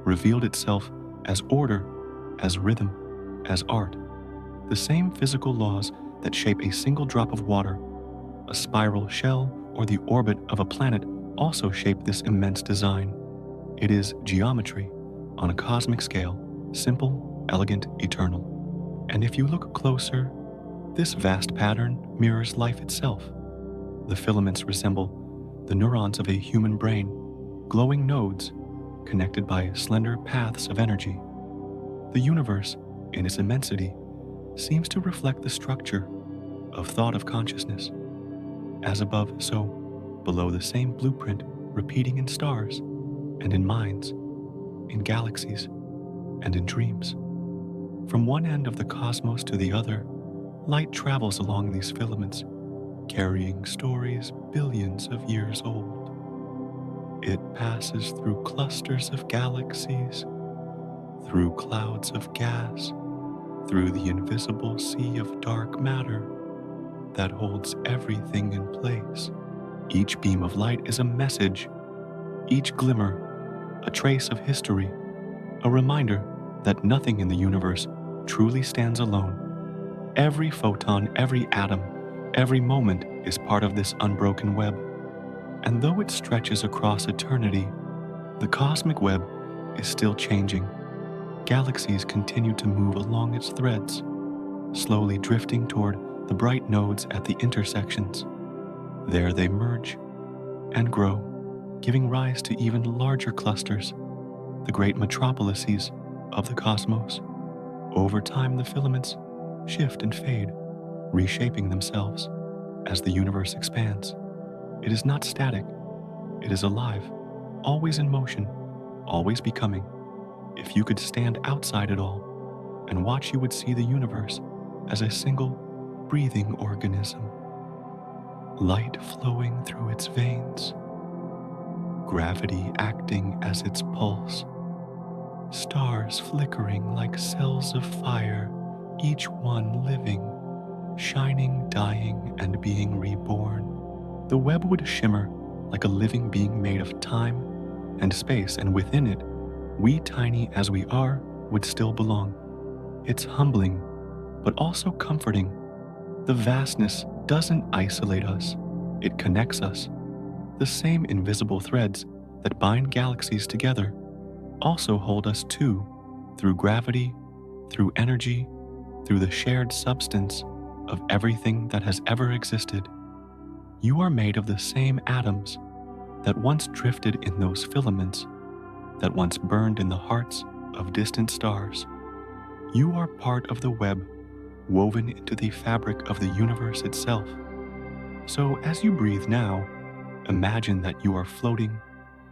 revealed itself as order, as rhythm, as art. The same physical laws that shape a single drop of water, a spiral shell, or the orbit of a planet also shape this immense design. It is geometry on a cosmic scale, simple, elegant, eternal. And if you look closer, this vast pattern mirrors life itself. The filaments resemble the neurons of a human brain, glowing nodes connected by slender paths of energy. The universe, in its immensity, seems to reflect the structure of thought of consciousness. As above, so below, the same blueprint repeating in stars and in minds, in galaxies and in dreams. From one end of the cosmos to the other, light travels along these filaments, carrying stories billions of years old. It passes through clusters of galaxies, through clouds of gas, through the invisible sea of dark matter that holds everything in place. Each beam of light is a message, each glimmer a trace of history, a reminder that nothing in the universe truly stands alone. Every photon, every atom, every moment is part of this unbroken web. And though it stretches across eternity, the cosmic web is still changing. Galaxies continue to move along its threads, slowly drifting toward the bright nodes at the intersections. There they merge and grow, giving rise to even larger clusters, the great metropolises of the cosmos. Over time, the filaments shift and fade, reshaping themselves as the universe expands. It is not static, it is alive, always in motion, always becoming. If you could stand outside it all and watch, you would see the universe as a single, breathing organism. Light flowing through its veins, gravity acting as its pulse, stars flickering like cells of fire, each one living, shining, dying, and being reborn. The web would shimmer like a living being made of time and space, and within it, we, tiny as we are, would still belong. It's humbling, but also comforting. The vastness doesn't isolate us, it connects us. The same invisible threads that bind galaxies together also hold us too, through gravity, through energy, through the shared substance of everything that has ever existed. You are made of the same atoms that once drifted in those filaments, that once burned in the hearts of distant stars. You are part of the web woven into the fabric of the universe itself. So as you breathe now, imagine that you are floating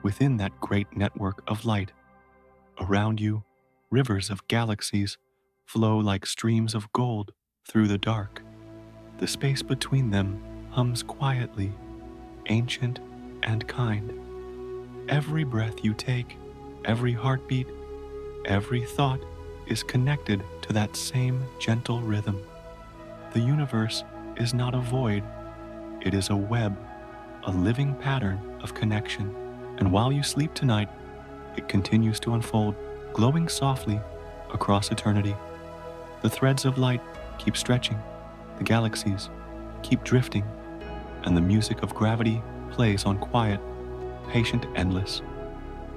within that great network of light. Around you, rivers of galaxies flow like streams of gold through the dark. The space between them hums quietly, ancient and kind. Every breath you take, every heartbeat, every thought is connected to that same gentle rhythm. The universe is not a void, it is a web, a living pattern of connection. And while you sleep tonight, it continues to unfold, glowing softly across eternity. The threads of light keep stretching, the galaxies keep drifting, and the music of gravity plays on quiet, patient, endless.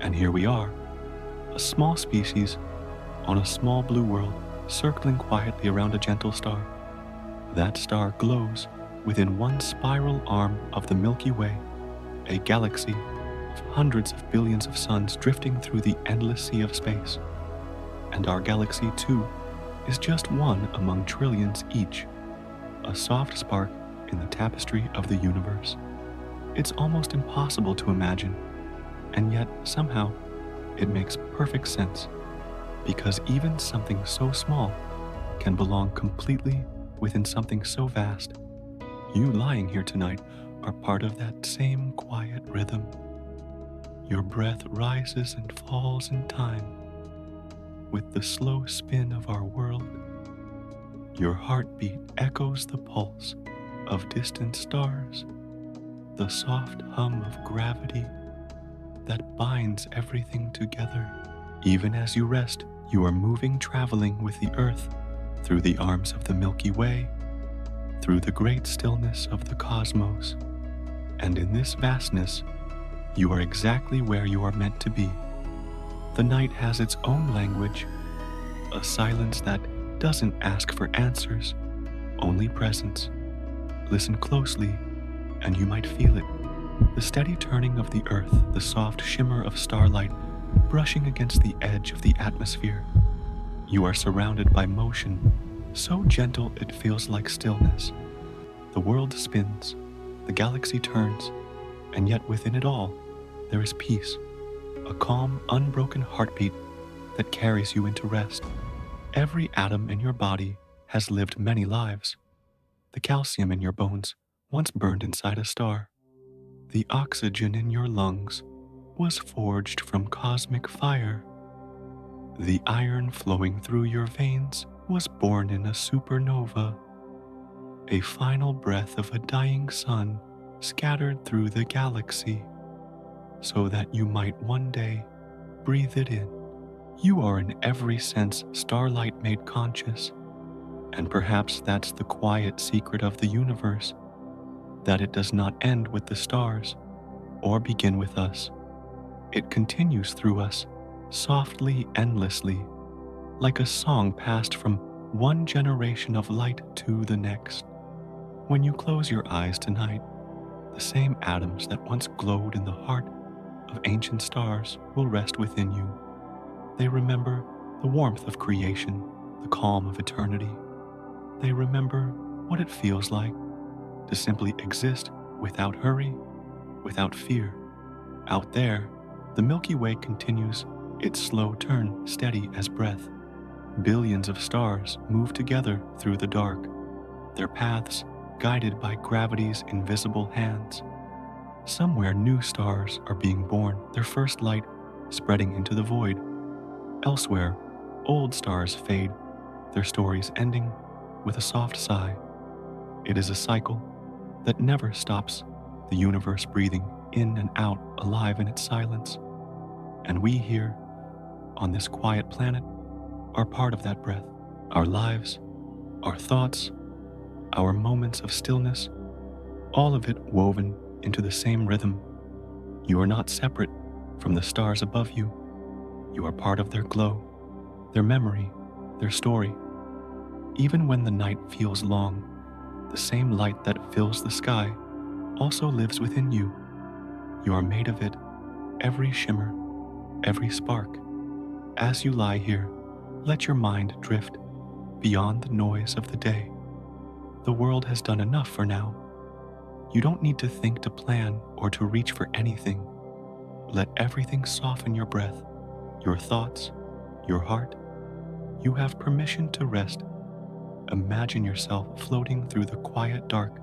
And here we are, a small species on a small blue world, circling quietly around a gentle star. That star glows within one spiral arm of the Milky Way, a galaxy of hundreds of billions of suns drifting through the endless sea of space. And our galaxy, too, is just one among trillions each, a soft spark in the tapestry of the universe. It's almost impossible to imagine, and yet somehow it makes perfect sense, because even something so small can belong completely within something so vast. You lying here tonight are part of that same quiet rhythm. Your breath rises and falls in time with the slow spin of our world. Your heartbeat echoes the pulse of distant stars, the soft hum of gravity that binds everything together. Even as you rest, you are moving, traveling with the earth through the arms of the Milky Way, through the great stillness of the cosmos. And in this vastness, you are exactly where you are meant to be. The night has its own language, a silence that doesn't ask for answers, only presence. Listen closely, and you might feel it. The steady turning of the earth, the soft shimmer of starlight brushing against the edge of the atmosphere. You are surrounded by motion, so gentle it feels like stillness. The world spins, the galaxy turns, and yet within it all, there is peace, a calm, unbroken heartbeat that carries you into rest. Every atom in your body has lived many lives. The calcium in your bones once burned inside a star. The oxygen in your lungs was forged from cosmic fire. The iron flowing through your veins was born in a supernova, a final breath of a dying sun scattered through the galaxy, so that you might one day breathe it in. You are in every sense starlight made conscious, and perhaps that's the quiet secret of the universe, that it does not end with the stars or begin with us. It continues through us, softly, endlessly, like a song passed from one generation of light to the next. When you close your eyes tonight, the same atoms that once glowed in the heart of ancient stars will rest within you. They remember the warmth of creation, the calm of eternity. They remember what it feels like to simply exist without hurry, without fear. Out there, the Milky Way continues its slow turn, steady as breath. Billions of stars move together through the dark, their paths guided by gravity's invisible hands. Somewhere new stars are being born, their first light spreading into the void. Elsewhere, old stars fade, their stories ending with a soft sigh. It is a cycle that never stops, the universe breathing in and out, alive in its silence. And we here, on this quiet planet, are part of that breath. Our lives, our thoughts, our moments of stillness, all of it woven into the same rhythm. You are not separate from the stars above you. You are part of their glow, their memory, their story. Even when the night feels long, the same light that fills the sky also lives within you. You are made of it, every shimmer, every spark. As you lie here, let your mind drift beyond the noise of the day. The world has done enough for now. You don't need to think, to plan, or to reach for anything. Let everything soften your breath, your thoughts, your heart. You have permission to rest. Imagine yourself floating through the quiet dark,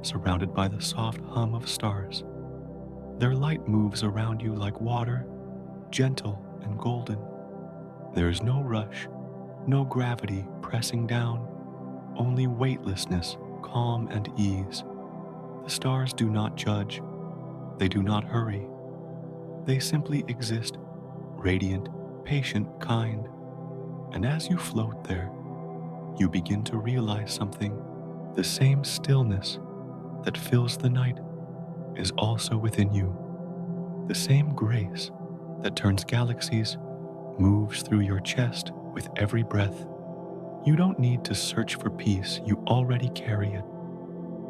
surrounded by the soft hum of stars. Their light moves around you like water, gentle and golden. There is no rush, no gravity pressing down, only weightlessness, calm and ease. The stars do not judge. They do not hurry. They simply exist, radiant, patient, kind. And as you float there, you begin to realize something. The same stillness that fills the night is also within you. The same grace that turns galaxies moves through your chest with every breath. You don't need to search for peace, you already carry it.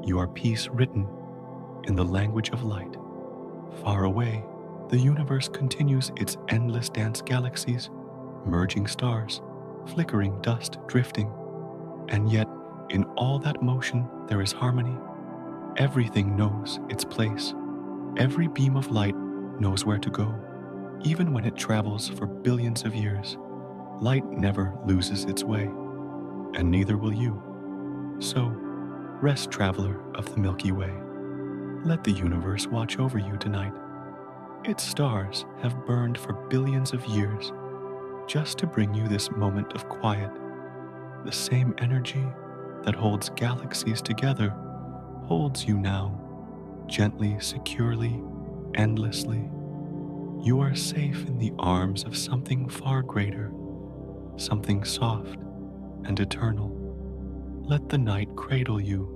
You are peace written in the language of light. Far away, the universe continues its endless dance, galaxies, merging stars, flickering dust drifting. And yet, in all that motion, there is harmony. Everything knows its place. Every beam of light knows where to go. Even when it travels for billions of years, light never loses its way, and neither will you. So, rest, traveler of the Milky Way. Let the universe watch over you tonight. Its stars have burned for billions of years just to bring you this moment of quiet. The same energy that holds galaxies together holds you now, gently, securely, endlessly. You are safe in the arms of something far greater, something soft and eternal. Let the night cradle you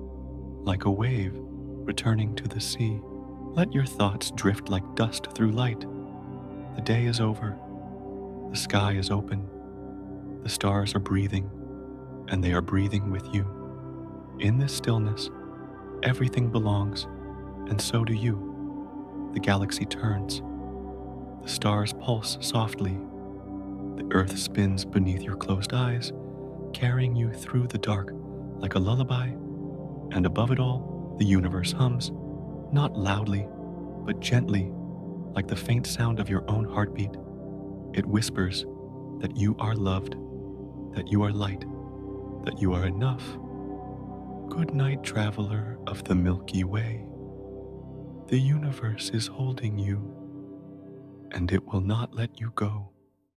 like a wave returning to the sea. Let your thoughts drift like dust through light. The day is over. The sky is open. The stars are breathing, and they are breathing with you. In this stillness, everything belongs, and so do you. The galaxy turns. The stars pulse softly. The earth spins beneath your closed eyes, carrying you through the dark like a lullaby. And above it all, the universe hums, not loudly, but gently, like the faint sound of your own heartbeat. It whispers that you are loved, that you are light, that you are enough. Good night, traveler of the Milky Way. The universe is holding you, and it will not let you go.